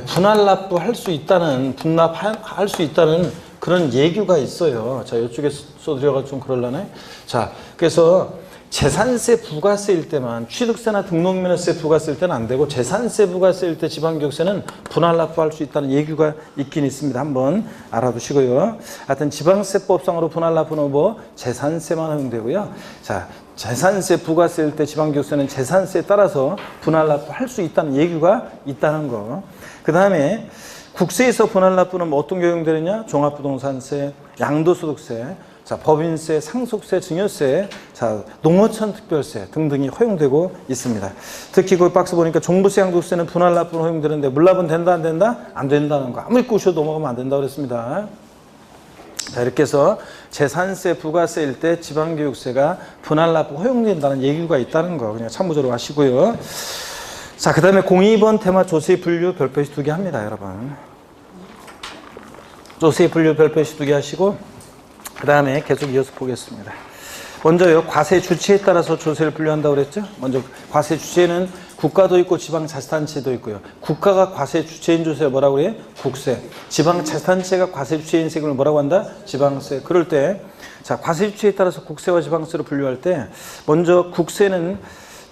분할납부 할 수 있다는 분납할 수 있다는 그런 예규가 있어요. 자, 이쪽에 써드려가지고 좀 그럴라네. 자, 그래서 재산세 부가세일 때만 취득세나 등록면허세 부가세일 때는 안 되고 재산세 부가세일 때 지방교육세는 분할납부할 수 있다는 예규가 있긴 있습니다. 한번 알아두시고요. 하여튼 지방세법상으로 분할납부는 뭐 재산세만 허용되고요. 자, 재산세 부가세일 때 지방교육세는 재산세에 따라서 분할납부할 수 있다는 예규가 있다는 거. 그 다음에 국세에서 분할납부는 뭐 어떤 게 허용되느냐? 종합부동산세, 양도소득세, 자, 법인세, 상속세, 증여세, 자, 농어촌 특별세 등등이 허용되고 있습니다. 특히 그 박스 보니까 종부세, 양도세는 분할납부는 허용되는데 물납은 된다, 안 된다? 안 된다는 거. 아무리 꾸셔도 넘어가면 안 된다고 그랬습니다. 자, 이렇게 해서 재산세, 부가세일 때 지방교육세가 분할납부 허용된다는 예규가 있다는 거 그냥 참고적으로 아시고요. 자, 그 다음에 02번 테마 조세 분류 별표시 2개 합니다, 여러분. 조세 분류 별표시 2개 하시고 그 다음에 계속 이어서 보겠습니다. 먼저요, 과세 주체에 따라서 조세를 분류한다고 그랬죠? 먼저 과세 주체는 국가도 있고 지방자치단체도 있고요. 국가가 과세 주체인 조세를 뭐라고 그래요? 국세. 지방자치단체가 과세 주체인 세금을 뭐라고 한다? 지방세. 그럴 때, 자, 과세 주체에 따라서 국세와 지방세로 분류할 때, 먼저 국세는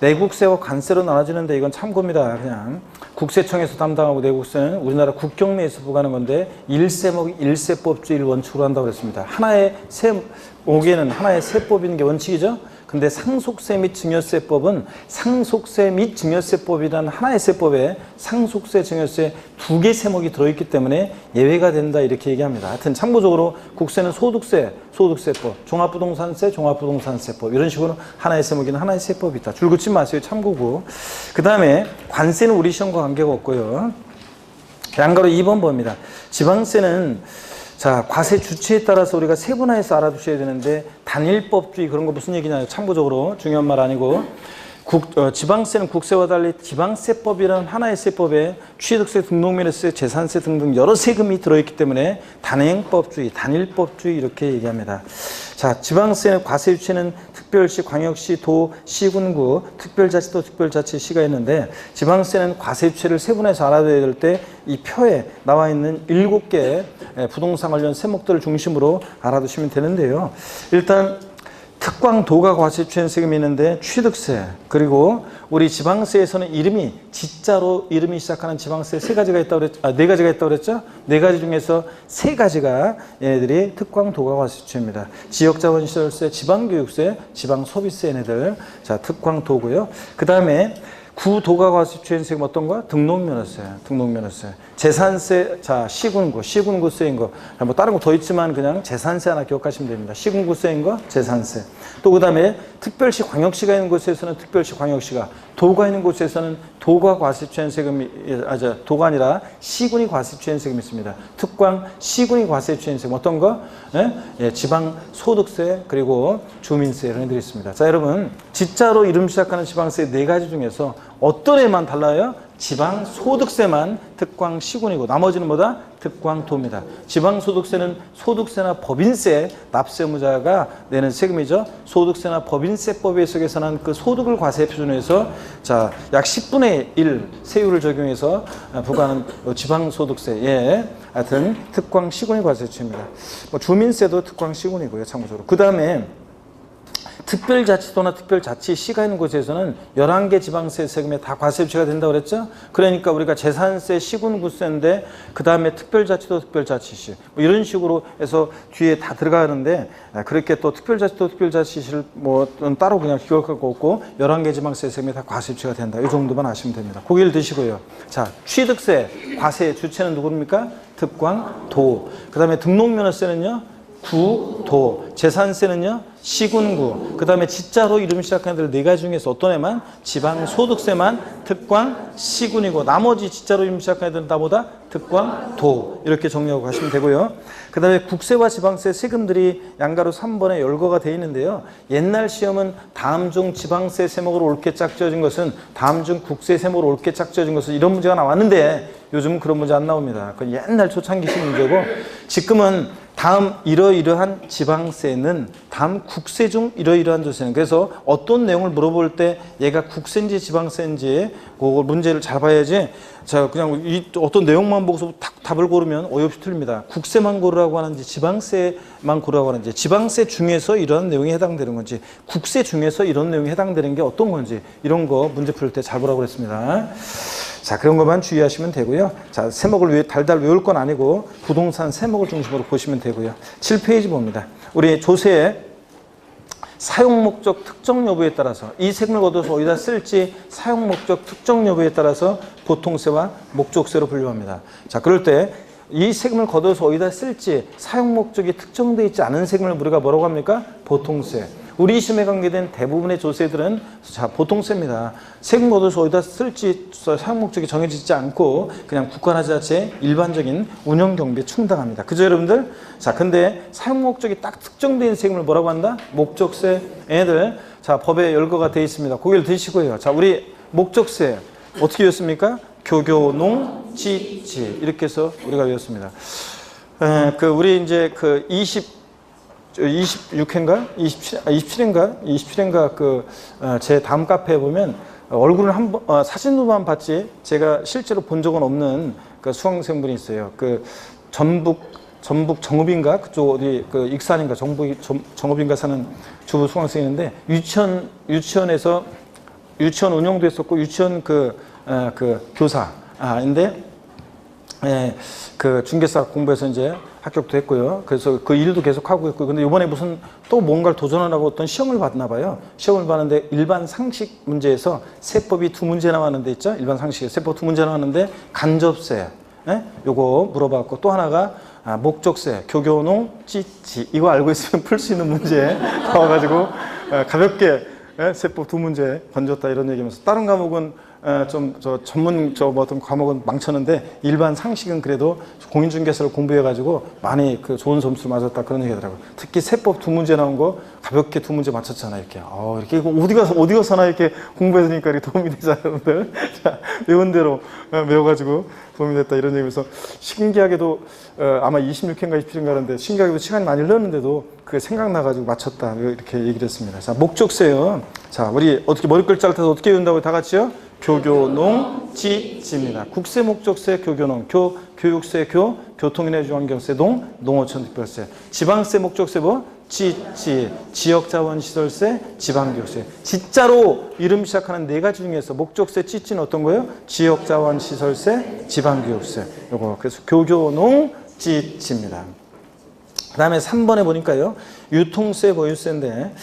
내국세와 관세로 나눠지는데 이건 참고입니다. 그냥 국세청에서 담당하고 내국세는 우리나라 국경 내에서 부과하는 건데 일세목 일세법주의를 원칙으로 한다고 그랬습니다. 하나의 세목에는 하나의 세법인 게 원칙이죠. 근데 상속세 및 증여세법은 상속세 및 증여세법이라는 하나의 세법에 상속세, 증여세 2개 세목이 들어있기 때문에 예외가 된다 이렇게 얘기합니다. 하여튼 참고적으로 국세는 소득세, 소득세법, 종합부동산세, 종합부동산세법 이런 식으로 하나의 세목이나 하나의 세법이 있다. 줄 긋지 마세요. 참고고. 그 다음에 관세는 우리 시험과 관계가 없고요. 양가로 2번 봅니다. 지방세는 자, 과세 주체에 따라서 우리가 세분화해서 알아두셔야 되는데 단일법주의 그런 거 무슨 얘기냐요? 참고적으로 중요한 말 아니고 지방세는 국세와 달리 지방세법이라는 하나의 세법에 취득세, 등록면허세, 재산세 등등 여러 세금이 들어있기 때문에 단행법주의, 단일법주의 이렇게 얘기합니다. 자, 지방세는 과세 주체는 특별시, 광역시, 도, 시군구, 특별자치도, 특별자치시가 있는데 지방세는 과세 주체를 세분해서 알아둬야 될 때 이 표에 나와 있는 7개 부동산 관련 세목들을 중심으로 알아두시면 되는데요. 일단 특광도가 과세 주체인 세금이 있는데 취득세 그리고 우리 지방세에서는 이름이 지자로 이름이 시작하는 지방세 네 가지가 있다고 그랬죠? 4가지 중에서 3가지가 얘네들이 특광도가 과세 주체입니다. 지역자본시설세, 지방교육세, 지방소비세 얘네들 자 특광도고요. 그 다음에 구도가 과세표현 세금 어떤 거? 등록면허세, 등록면허세. 재산세, 자, 시군구, 시군구세인 거. 뭐 다른 거 더 있지만 그냥 재산세 하나 기억하시면 됩니다. 시군구세인 거, 재산세. 또 그 다음에 특별시, 광역시가 있는 곳에서는 특별시, 광역시가, 도가 있는 곳에서는 도가 과세표현 세금이, 도가 아니라 시군이 과세표현 세금이 있습니다. 특광, 시군이 과세표현 세금 어떤 거? 예, 지방 소득세 그리고 주민세 이런 애들이 있습니다. 자, 여러분 지자로 이름 시작하는 지방세 네 가지 중에서 어떤 애만 달라요? 지방 소득세만 특광 시군이고 나머지는 뭐다? 특광 도입니다. 지방 소득세는 소득세나 법인세 납세의무자가 내는 세금이죠. 소득세나 법인세법에 속에서는 그 소득을 과세 표준해서 자, 약 10분의 1 세율을 적용해서 부과하는 지방 소득세에 하여튼 특광 시군이 과세표입니다. 뭐 주민세도 특광 시군이고요. 참고적으로. 그다음에 특별자치도나 특별자치시가 있는 곳에서는 11개 지방세 세금에 다 과세표시가 된다고 그랬죠? 그러니까 우리가 재산세, 시군구세인데 그 다음에 특별자치도, 특별자치시 뭐 이런 식으로 해서 뒤에 다 들어가는데 그렇게 또 특별자치도, 특별자치시를 뭐 따로 그냥 기억할 거 없고 11개 지방세 세금에 다 과세표시가 된다. 이 정도만 아시면 됩니다. 고기를 드시고요. 자, 취득세, 과세 주체는 누구입니까? 특광, 도. 그 다음에 등록면허세는요? 구, 도. 재산세는요? 시군구. 그 다음에 지자로 이름 시작하는 애들 네 가지 중에서 어떤 애만? 지방 소득세만 특광 시군이고 나머지 지자로 이름 시작하는 애들은 다 뭐다? 특광 도. 이렇게 정리하고 가시면 되고요. 그 다음에 국세와 지방세 세금들이 양가로 3번에 열거가 되어 있는데요. 옛날 시험은 다음 중 지방세 세목으로 옳게 짝지어진 것은 다음 중 국세 세목으로 옳게 짝지어진 것은 이런 문제가 나왔는데 요즘은 그런 문제 안 나옵니다. 그건 옛날 초창기 시험 문제고 지금은 다음 이러이러한 지방세는 다음 국세 중 이러이러한 조세는 그래서 어떤 내용을 물어볼 때 얘가 국세인지 지방세인지 그걸 문제를 잘 봐야지 자 그냥 이 어떤 내용만 보고서 답을 고르면 어이없이 틀립니다. 국세만 고르라고 하는지 지방세만 고르라고 하는지 지방세 중에서 이런 내용이 해당되는 건지 국세 중에서 이런 내용이 해당되는 게 어떤 건지 이런 거 문제 풀 때 잘 보라고 그랬습니다. 자, 그런 것만 주의하시면 되고요. 자, 세목을 달달 외울 건 아니고 부동산 세목을 중심으로 보시면 되고요. 7페이지 봅니다. 우리 조세의 사용 목적 특정 여부에 따라서 이 세금을 걷어서 어디다 쓸지 사용 목적 특정 여부에 따라서 보통세와 목적세로 분류합니다. 자, 그럴 때 이 세금을 걷어서 어디다 쓸지 사용 목적이 특정되어 있지 않은 세금을 우리가 뭐라고 합니까? 보통세. 우리 시험에 관계된 대부분의 조세들은 자 보통세입니다. 세금 걷어서 어디다 쓸지 사용 목적이 정해지지 않고 그냥 국가나 지자체 일반적인 운영 경비에 충당합니다. 그죠 여러분들? 자 근데 사용 목적이 딱 특정된 세금을 뭐라고 한다? 목적세. 얘네들 자 법에 열거가 되어 있습니다. 고개를 드시고요. 자 우리 목적세 어떻게 외웠습니까? 교교, 농, 지, 지 이렇게 해서 우리가 외웠습니다. 우리 이제 그 26회인가? 27회인가? 제 다음 카페에 보면 얼굴을 한번, 사진으로만 봤지 제가 실제로 본 적은 없는 그 수강생분이 있어요. 그 전북 정읍인가? 그쪽 어디 그 익산인가? 정읍인가 사는 주부 수강생인데 유치원에서 유치원 운영도 했었고 유치원 교사인데 그 중개사 공부해서 이제 합격도 했고요. 그래서 그 일도 계속 하고 있고 근데 이번에 무슨 또 뭔가를 도전하라고 어떤 시험을 봤나 봐요. 시험을 봤는데 일반 상식 문제에서 세법이 2문제 나왔는데 있죠. 일반 상식에 세법 2문제 나왔는데 간접세 요거 물어봤고 또 하나가 목적세, 교교농, 찌찌 이거 알고 있으면 풀 수 있는 문제 나와가지고 가볍게 세법 2문제 건졌다 이런 얘기하면서 다른 과목은 어떤 과목은 망쳤는데 일반 상식은 그래도 공인중개사를 공부해가지고 많이 그 좋은 점수 맞았다 그런 얘기하더라고요. 특히 세법 2문제 나온 거 가볍게 2문제 맞췄잖아요. 이렇게 이렇게 어디 가서나 이렇게 공부해서니까 이렇게 도움이 되잖아요, 여러분들. 자, 외운 대로 외워가지고 도움이 됐다 이런 얘기면서 신기하게도 아마 26회인가 27회인가 하는데 신기하게도 시간이 많이 흘렀는데도 그게 생각나가지고 맞췄다 이렇게 얘기를 했습니다. 자, 목적세요. 자, 우리 어떻게 머리 글자를 타서 어떻게 외운다고 다 같이요? 교교농, 지입니다. 국세 목적세 교교농, 교육세 교통인해주환경세 농어촌특별세, 지방세 목적세 지, 지역자원시설세, 지방교육세. 지자로 이름 시작하는 네 가지 중에서 목적세, 찌는 어떤 거예요? 지역자원시설세, 지방교육세. 요거 그래서 교교농, 지입니다. 그 다음에 3번에 보니까요. 유통세, 보유세인데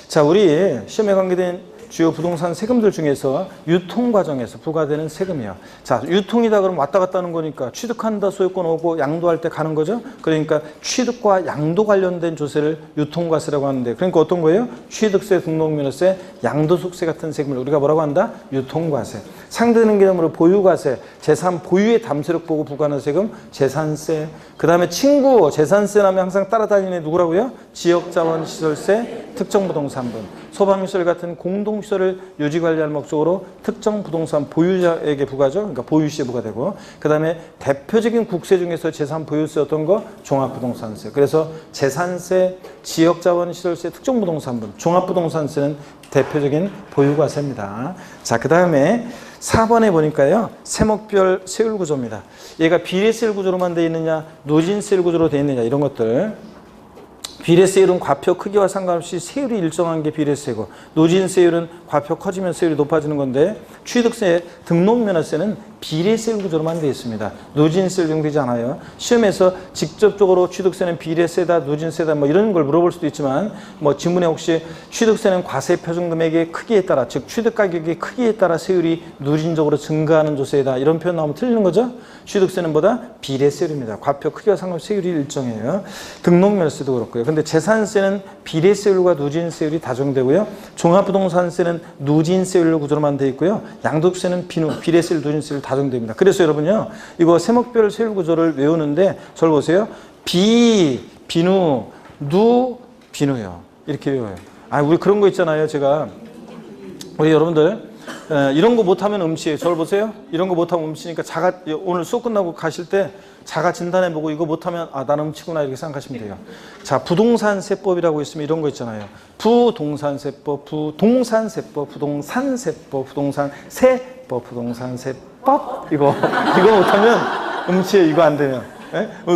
자 우리 시험에 관계된 주요 부동산 세금들 중에서 유통 과정에서 부과되는 세금이요. 자, 유통이다 그러면 왔다 갔다 하는 거니까 취득한다 소유권 오고 양도할 때 가는 거죠. 그러니까 취득과 양도 관련된 조세를 유통과세라고 하는데, 그러니까 어떤 거예요? 취득세, 등록면허세, 양도소득세 같은 세금을 우리가 뭐라고 한다? 유통과세. 상대되는 개념으로 보유과세, 재산 보유의 담세력 보고 부과하는 세금, 재산세. 그 다음에 친구, 재산세라면 항상 따라다니는 애 누구라고요? 지역자원시설세, 특정부동산분. 소방시설 같은 공동시설을 유지관리하는 목적으로 특정 부동산 보유자에게 부과죠. 그러니까 보유시에 부과되고, 그 다음에 대표적인 국세 중에서 재산 보유세 어떤 거? 종합부동산세. 그래서 재산세, 지역자원시설세, 특정부동산분, 종합부동산세는 대표적인 보유과세입니다. 자, 그 다음에 4번에 보니까요, 세목별 세율 구조입니다. 얘가 비례세율 구조로만 되어 있느냐, 누진세율 구조로 되어 있느냐, 이런 것들. 비례세율은 과표 크기와 상관없이 세율이 일정한 게 비례세고, 누진세율은 과표 커지면 세율이 높아지는 건데, 취득세, 등록면허세는 비례세율 구조로만 되어 있습니다. 누진세율 적용되지 않아요. 시험에서 직접적으로 취득세는 비례세다, 누진세다 뭐 이런 걸 물어볼 수도 있지만, 뭐 지문에 혹시 취득세는 과세 표준금액의 크기에 따라, 즉 취득 가격의 크기에 따라 세율이 누진적으로 증가하는 조세다, 이런 표현 나오면 틀리는 거죠. 취득세는 뭐다? 비례세율입니다. 과표 크기와 상관없이 세율이 일정해요. 등록면허세도 그렇고요. 근데 재산세는 비례세율과 누진세율이 다정되고요. 종합부동산세는 누진세율 구조로만 되어 있고요. 양도세는 비례세율, 누진세율 다정됩니다. 그래서 여러분요, 이거 세목별 세율 구조를 외우는데 저를 보세요. 비누, 비누요. 이렇게 외워요. 아, 우리 그런 거 있잖아요. 제가 우리 여러분들 이런 거 못하면 음치예요. 저를 보세요. 이런 거 못하면 음치니까 오늘 수업 끝나고 가실 때 자가 진단해보고 이거 못하면 아, 나는 음치구나 이렇게 생각하시면 돼요. 자, 부동산세법이라고 있으면 이런 거 있잖아요. 부동산세법, 부동산세법, 부동산세법, 이거 못하면 음치예요. 이거 안 되면.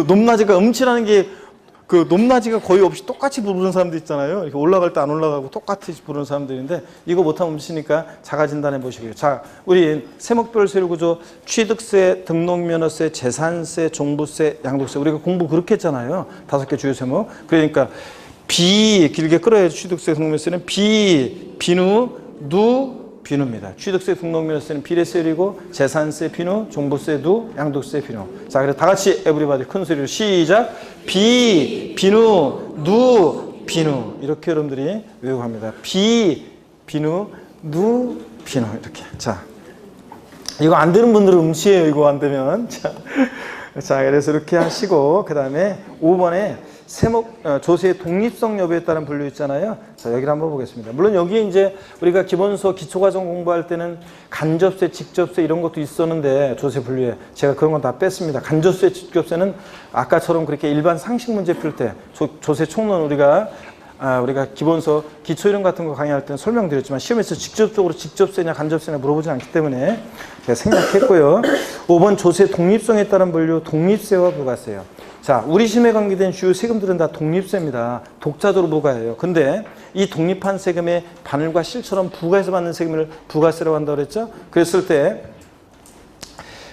높낮이가 음치라는 게 그 높낮이가 거의 없이 똑같이 부르는 사람들 있잖아요. 이렇게 올라갈 때 안 올라가고 똑같이 부르는 사람들인데 이거 못하면 음치니까 자가 진단해 보시고요. 자, 우리 세목별 세율 구조, 취득세, 등록면허세, 재산세, 종부세, 양도세. 우리가 공부 그렇게 했잖아요. 5개 주요 세목. 그러니까 길게 끌어야지. 취득세, 등록면허세는 비누, 비누입니다. 취득세, 등록면허세는 비례세율이고, 재산세 비누, 종부세 양도세 비누. 자, 그래서 다 같이 에브리바디 큰 소리로 시작. 비누, 비누. 이렇게 여러분들이 외우고 합니다. 비누, 비누. 이렇게. 자, 이거 안 되는 분들은 음치예요. 이거 안 되면. 자, 그래서 이렇게 하시고, 그 다음에 5번에 조세의 독립성 여부에 따른 분류 있잖아요. 자, 여기를 한번 보겠습니다. 물론 여기에 이제 우리가 기본서 기초과정 공부할 때는 간접세, 직접세 이런 것도 있었는데 조세 분류에 제가 그런 건 다 뺐습니다. 간접세, 직접세는 아까처럼 그렇게 일반 상식 문제 풀 때 조세 총론 우리가 기본서 기초 이론 같은 거 강의할 때는 설명드렸지만 시험에서 직접적으로 직접세냐 간접세냐 물어보지 않기 때문에 제가 생략했고요. 5번 조세 독립성에 따른 분류, 독립세와 부가세요. 자, 우리 심에 관계된 주요 세금들은 다 독립세입니다. 독자적으로 부과해요. 근데 이 독립한 세금의 반을과 실처럼 부과해서 받는 세금을 부가세라고 한다고 그랬죠? 그랬을 때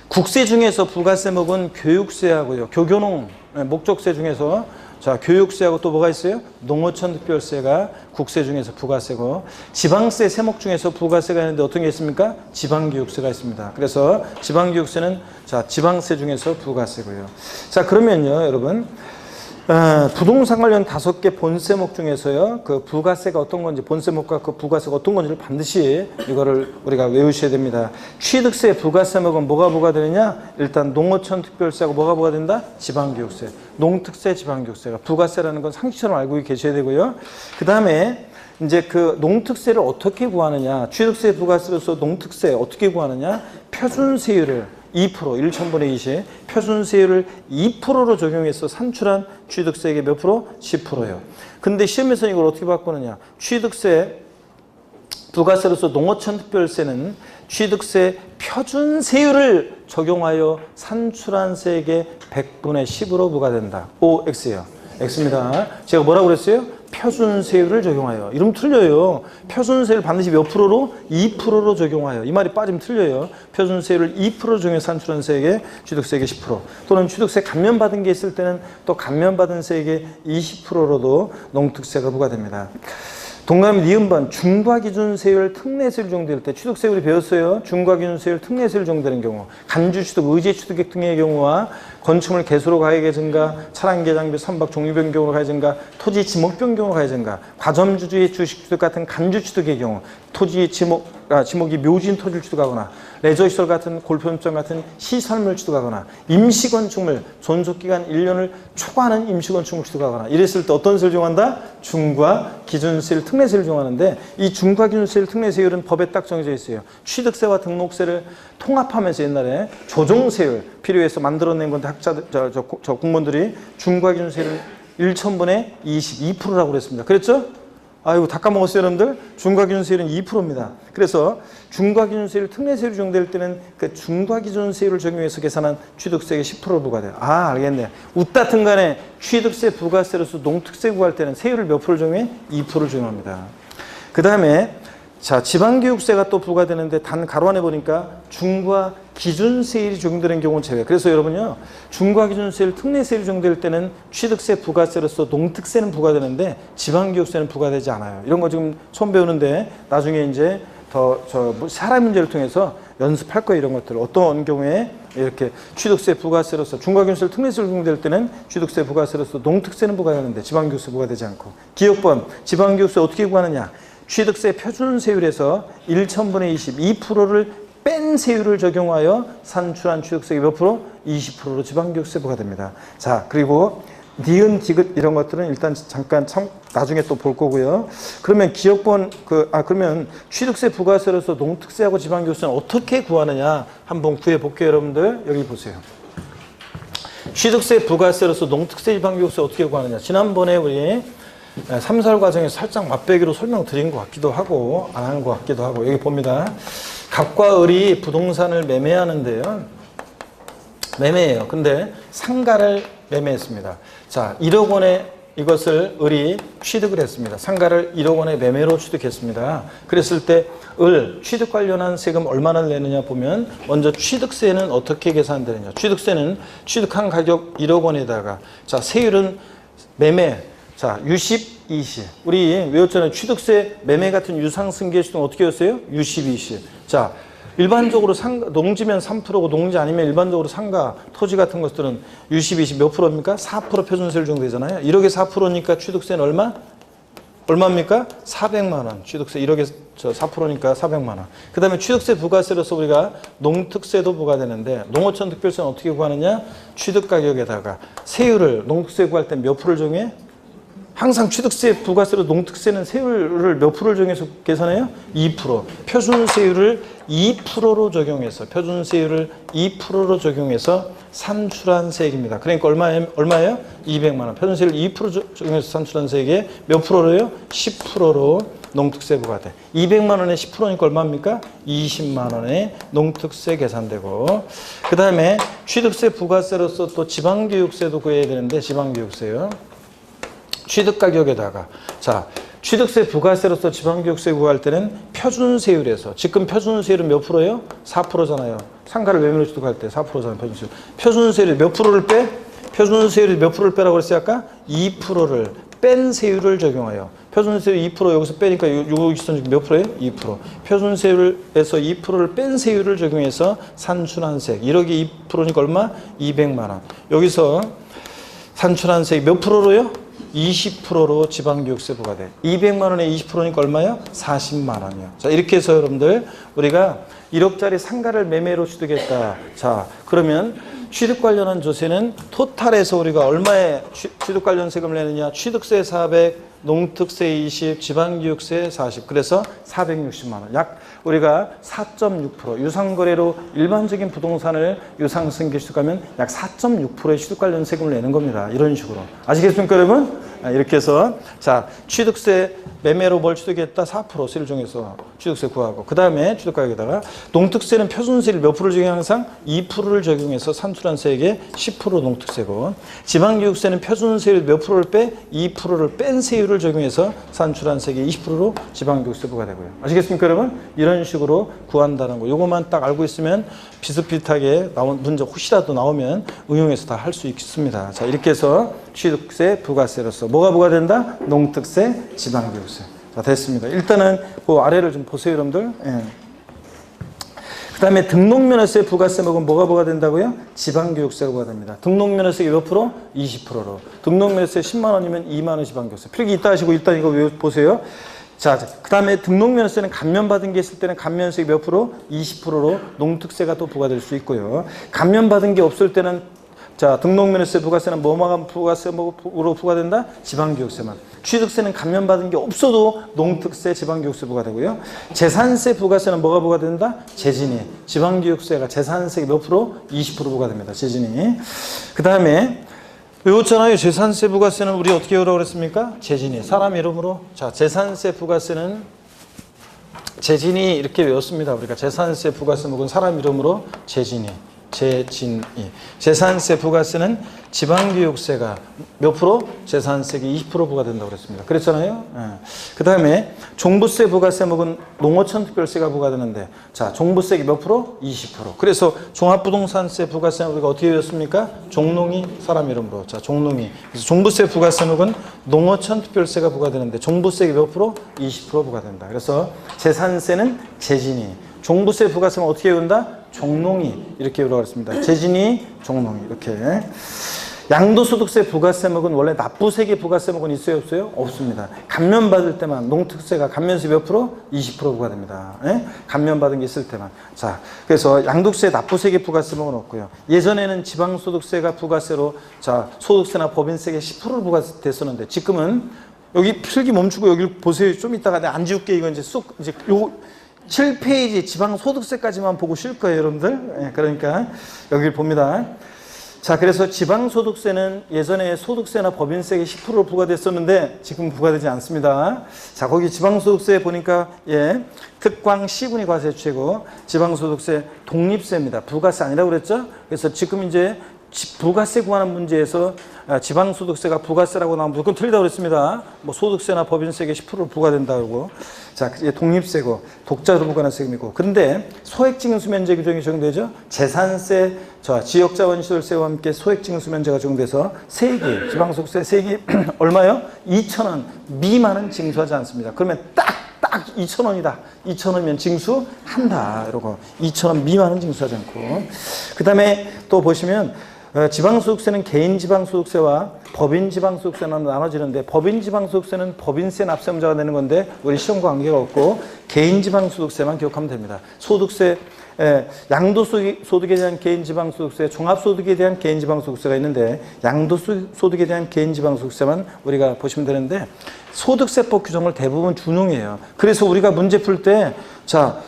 국세 중에서 부가세목은 교육세하고요. 교교농, 목적세 중에서 자, 교육세하고 또 뭐가 있어요? 농어촌 특별세가 국세 중에서 부가세고, 지방세 세목 중에서 부가세가 있는데 어떤 게 있습니까? 지방교육세가 있습니다. 그래서 지방교육세는 자, 지방세 중에서 부가세고요. 자, 그러면요, 여러분. 부동산 관련 5개 본세목 중에서요, 그 부가세가 어떤 건지, 본세목과 그 부가세가 어떤 건지를 반드시 이거를 우리가 외우셔야 됩니다. 취득세 부가세목은 뭐가 부과되느냐? 일단 농어촌 특별세하고 뭐가 부과된다? 지방교육세. 농특세, 지방교육세가 부가세라는 건 상식처럼 알고 계셔야 되고요. 그 다음에 이제 그 농특세를 어떻게 구하느냐? 취득세 부가세로서 농특세 어떻게 구하느냐? 표준세율을 2%, 1,000분의 20, 표준세율을 2%로 적용해서 산출한 취득세액의 몇 프로? 10%예요. 근데 시험에서 이걸 어떻게 바꾸느냐? 취득세, 부가세로서 농어촌 특별세는 취득세 표준세율을 적용하여 산출한 세액의 100분의 10으로 부과된다. OX예요. X입니다. 제가 뭐라고 그랬어요? 표준세율을 적용하여. 이러면 틀려요. 표준세율 반드시 몇 프로로? 2%로 적용하여. 이 말이 빠지면 틀려요. 표준세율을 2%로 적용해 산출한 세액의 취득세액의 10%. 또는 취득세 감면받은 게 있을 때는 또 감면받은 세액의 20%로도 농특세가 부과됩니다. 동그라미 니은번 중과기준세율 특례세율 적용될 때 취득세 우리 배웠어요. 중과기준세율 특례세율 적용되는 경우 간주취득, 의제취득 등의 경우와 건축물 개수로 가액의 증가, 차량 개장비, 선박 종류 변경으로 가액 증가, 토지 지목 변경으로 가액 증가, 과점주주의 주식취득 같은 간주취득의 경우 토지 지목이 묘지인 토지를 취득하거나 레저시설 같은 골프연장 같은 시설물 취득하거나 임시건축물 존속기간 1년을 초과하는 임시건축물 취득하거나 이랬을 때 어떤 세율 적용한다? 중과기준세율 특례세율 적용하는데 이 중과기준세율 특례세율은 법에 딱 정해져 있어요. 취득세와 등록세를 통합하면서 옛날에 조정세율 필요해서 만들어낸 건데 학자들, 저 공무원들이 중과기준세율을 1,000분의 22%라고 그랬습니다. 그랬죠? 아이고 다 까먹었어요 여러분들. 중과기준세율은 2%입니다. 그래서 중과기준세율 특례세율이 적용될 때는 그 중과기준세율을 적용해서 계산한 취득세가 10% 부과돼요. 아 알겠네. 웃다튼 간에 취득세 부가세로서 농특세 구할 때는 세율을 몇 프로를 적용해? 2%를 적용합니다. 그 다음에 자 지방교육세가 또 부과되는데 단 가로 안에 보니까 중과기준세율이 적용되는 경우는 제외. 그래서 여러분요 중과기준세율 특례세율이 적용될 때는 취득세 부가세로서 농특세는 부과되는데 지방교육세는 부과되지 않아요. 이런 거 지금 처음 배우는데 나중에 이제 사람 문제를 통해서 연습할 거예요. 이런 것들 어떤 경우에 이렇게 취득세 부가세로서 중과기준세율 특례세율 적용될 때는 취득세 부가세로서 농특세는 부과되는데 지방교육세 부과되지 않고. 기억번 지방교육세 어떻게 구하느냐? 취득세 표준세율에서 1,000분의 22%를 뺀 세율을 적용하여 산출한 취득세가 몇 프로? 20%로 지방교육세 부과됩니다. 자, 그리고 니은, 디귿 이런 것들은 일단 잠깐 나중에 또 볼 거고요. 그러면 기억번 그러면 취득세 부가세로서 농특세하고 지방교육세는 어떻게 구하느냐 한번 구해 볼게요, 여러분들. 여기 보세요. 취득세 부가세로서 농특세 지방교육세 어떻게 구하느냐. 지난번에 우리 3, 4월 과정에서 살짝 맛배기로 설명드린 것 같기도 하고 안 한 것 같기도 하고 여기 봅니다. 갑과 을이 부동산을 매매하는데요. 매매해요. 근데 상가를 매매했습니다. 자, 1억 원에 이것을 을이 취득을 했습니다. 상가를 1억 원에 매매로 취득했습니다. 그랬을 때 을 취득 관련한 세금 얼마나 내느냐 보면 먼저 취득세는 어떻게 계산되느냐. 취득세는 취득한 가격 1억 원에다가 자, 세율은 매매 자, 유십, 20. 우리 외웠잖아요. 취득세, 매매 같은 유상승계수는 어떻게 했어요? 유십, 20. 자, 일반적으로 농지면 3%고 농지 아니면 일반적으로 상가, 토지 같은 것들은 유십, 20 몇 프로입니까? 4% 표준세율 정도 되잖아요. 1억에 4%니까 취득세는 얼마? 얼마입니까? 400만 원. 취득세 1억에 4%니까 400만 원. 그 다음에 취득세 부가세로서 우리가 농특세도 부과되는데 농어촌 특별세는 어떻게 구하느냐? 취득가격에다가 세율을 농특세 구할 때 몇 프로를 정해? 항상 취득세 부가세로 농특세는 세율을 몇 프로를 적용해서 계산해요? 2%. 표준세율을 2%로 적용해서 표준세율을 2%로 적용해서 산출한 세액입니다. 그러니까 얼마예요? 200만 원. 표준세율을 2% 적용해서 산출한 세액에 몇 프로로요? 10%로 농특세 부과돼. 200만 원에 10%니까 얼마입니까? 20만 원의 농특세 계산되고 그 다음에 취득세 부가세로서 또 지방교육세도 구해야 되는데 지방교육세요. 취득가격에다가 자 취득세 부가세로서 지방교육세 구할 때는 표준세율에서 지금 표준세율은 몇 프로예요? 4%잖아요. 상가를 매매로 취득할 때 4%잖아요. 표준세율. 표준세율이 몇 프로를 빼? 표준세율이 몇 프로를 빼라고 그랬어요? 아까 2%를 뺀 세율을 적용해요. 표준세율 2% 여기서 빼니까 여기서 몇 프로예요? 2%. 표준세율에서 2%를 뺀 세율을 적용해서 산출한 세액. 1억이 2%니까 얼마? 200만 원. 여기서 산출한 세액 몇 프로로요? 20%로 지방교육세 부과돼. 200만 원에 20%니까 얼마요? 40만 원이요. 자, 이렇게 해서 여러분들 우리가 1억짜리 상가를 매매로 취득했다. 자, 그러면 취득 관련한 조세는 토탈에서 우리가 얼마의 취득 관련 세금을 내느냐? 취득세 400, 농특세 20, 지방교육세 40. 그래서 460만 원. 약 우리가 4.6% 유상거래로 일반적인 부동산을 유상승계 취득하면 약 4.6%의 취득 관련 세금을 내는 겁니다. 이런 식으로. 아시겠습니까, 여러분? 이렇게 해서 자 취득세 매매로 뭘 취득했다? 4% 세를 정해서 취득세 구하고 그 다음에 취득가격에다가 농특세는 표준세를 몇 프로를 적용해 항상 2%를 적용해서 산출한 세액의 10% 농특세고 지방교육세는 표준세율 몇 프로를 빼? 2%를 뺀 세율을 적용해서 산출한 세액의 20%로 지방교육세 부과되고요. 아시겠습니까, 여러분? 이런 식으로 구한다는 거. 요것만 딱 알고 있으면 비슷비슷하게 나온 문제 혹시라도 나오면 응용해서 다 할 수 있습니다. 자, 이렇게 해서 취득세 부가세로서 뭐가 부과된다? 농특세, 지방교육세. 자, 됐습니다. 일단은 그 아래를 좀 보세요, 여러분들. 예. 그 다음에 등록면허세 부가세목은 뭐가 부과된다고요? 지방교육세가 부과됩니다. 등록면허세 몇 프로? 20%로. 등록면허세 10만 원이면 2만 원 지방교육세. 필기 이따 하시고 일단 이거 보세요. 자, 그 다음에 등록면허세는 감면받은 게 있을 때는 감면세 몇 프로? 20%로 농특세가 또 부과될 수 있고요. 감면받은 게 없을 때는 자, 등록면허세 부가세는 뭐만 부가세로 부과된다? 지방교육세만. 취득세는 감면받은 게 없어도 농특세, 지방교육세 부과되고요. 재산세 부가세는 뭐가 부과된다? 재진이. 지방교육세가 재산세 몇 프로? 20% 부과됩니다. 재진이. 그 다음에 외웠잖아요. 재산세 부가세는 우리 어떻게 외우라고 그랬습니까? 재진이. 사람 이름으로. 자, 재산세 부가세는 재진이 이렇게 외웠습니다. 우리가 재산세 부가세 목은 사람 이름으로 재진이. 재진이. 재산세 부가세는 지방교육세가 몇 프로? 재산세가 20% 부과된다고 그랬습니다. 그랬잖아요. 예. 그 다음에 종부세 부가세목은 농어촌특별세가 부과되는데 자, 종부세가 몇 프로? 20%. 그래서 종합부동산세 부가세는 우리가 어떻게 외웠습니까? 종농이 사람 이름으로. 자, 종농이. 그래서 종부세 부가세목은 농어촌특별세가 부과되는데 종부세가 몇 프로? 20% 부과된다. 그래서 재산세는 재진이. 종부세 부가세는 어떻게 외운다? 종농이 이렇게 외우라고 했습니다. 재진이, 종농이 이렇게. 양도소득세 부가세목은 원래 납부세계 부가세목은 있어요, 없어요? 없습니다. 감면받을 때만 농특세가 감면세 몇 프로? 20% 부과됩니다. 예? 감면받은 게 있을 때만. 자, 그래서 양도세 납부세계 부가세목은 없고요. 예전에는 지방소득세가 부가세로 자 소득세나 법인세계 10%를 부과됐었는데 지금은 여기 필기 멈추고 여기 보세요. 좀 이따가 내가 안 지울게 이거 이제 쏙 이제 요 7페이지 지방소득세까지만 보고 쉴 거예요, 여러분들. 예, 그러니까 여기를 봅니다. 자, 그래서 지방소득세는 예전에 소득세나 법인세가 10% 부과됐었는데 지금 부과되지 않습니다. 자, 거기 지방소득세 보니까 예, 특광 시군위 과세 최고, 지방소득세 독립세입니다. 부가세 아니라고 그랬죠? 그래서 지금 이제 부가세 구하는 문제에서 지방소득세가 부가세라고 나오면 무조건 틀리다고 그랬습니다. 뭐 소득세나 법인세가 10% 부과된다고. 자, 이제 독립세고, 독자로 부과하는 세금이고. 근데 소액징수면제 규정이 적용되죠? 재산세, 지역자원시설세와 함께 소액징수면제가 적용돼서 세액이, 지방소득세 세액이 얼마요? 2,000원 미만은 징수하지 않습니다. 그러면 딱 2,000원이다. 2,000원이면 징수한다. 이러고 2,000원 미만은 징수하지 않고. 그 다음에 또 보시면 지방소득세는 개인지방소득세와 법인지방소득세는 나눠지는데 법인지방소득세는 법인세 납세문제가 되는 건데 우리 시험과 관계가 없고 개인지방소득세만 기억하면 됩니다. 소득세, 양도소득에 대한 개인지방소득세, 종합소득에 대한 개인지방소득세가 있는데 양도소득에 대한 개인지방소득세만 우리가 보시면 되는데 소득세법 규정을 대부분 준용해요. 그래서 우리가 문제 풀 때 자,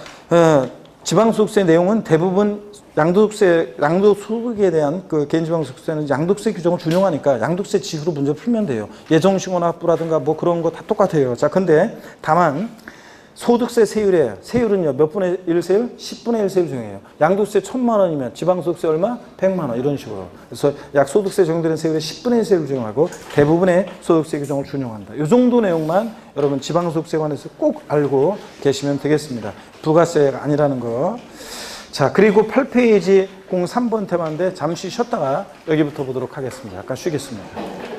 지방소득세 내용은 대부분 양도소득에 대한 그 개인지방소득세는 양도세 규정을 준용하니까 양도세 지수로 문제 풀면 돼요. 예정신고납부라든가 뭐 그런 거 다 똑같아요. 자, 근데 다만 소득세 세율은요, 몇 분의 1 세율? 10분의 1 세율 적용해요. 양도세 1,000만 원이면 지방소득세 얼마? 100만 원 이런 식으로. 그래서 약 소득세 적용되는 세율의 10분의 1 세율을 적용하고 대부분의 소득세 규정을 준용한다. 이 정도 내용만 여러분 지방소득세에 관해서 꼭 알고 계시면 되겠습니다. 부가세가 아니라는 거. 자, 그리고 8페이지 03번 테마인데 잠시 쉬었다가 여기부터 보도록 하겠습니다. 잠깐 쉬겠습니다.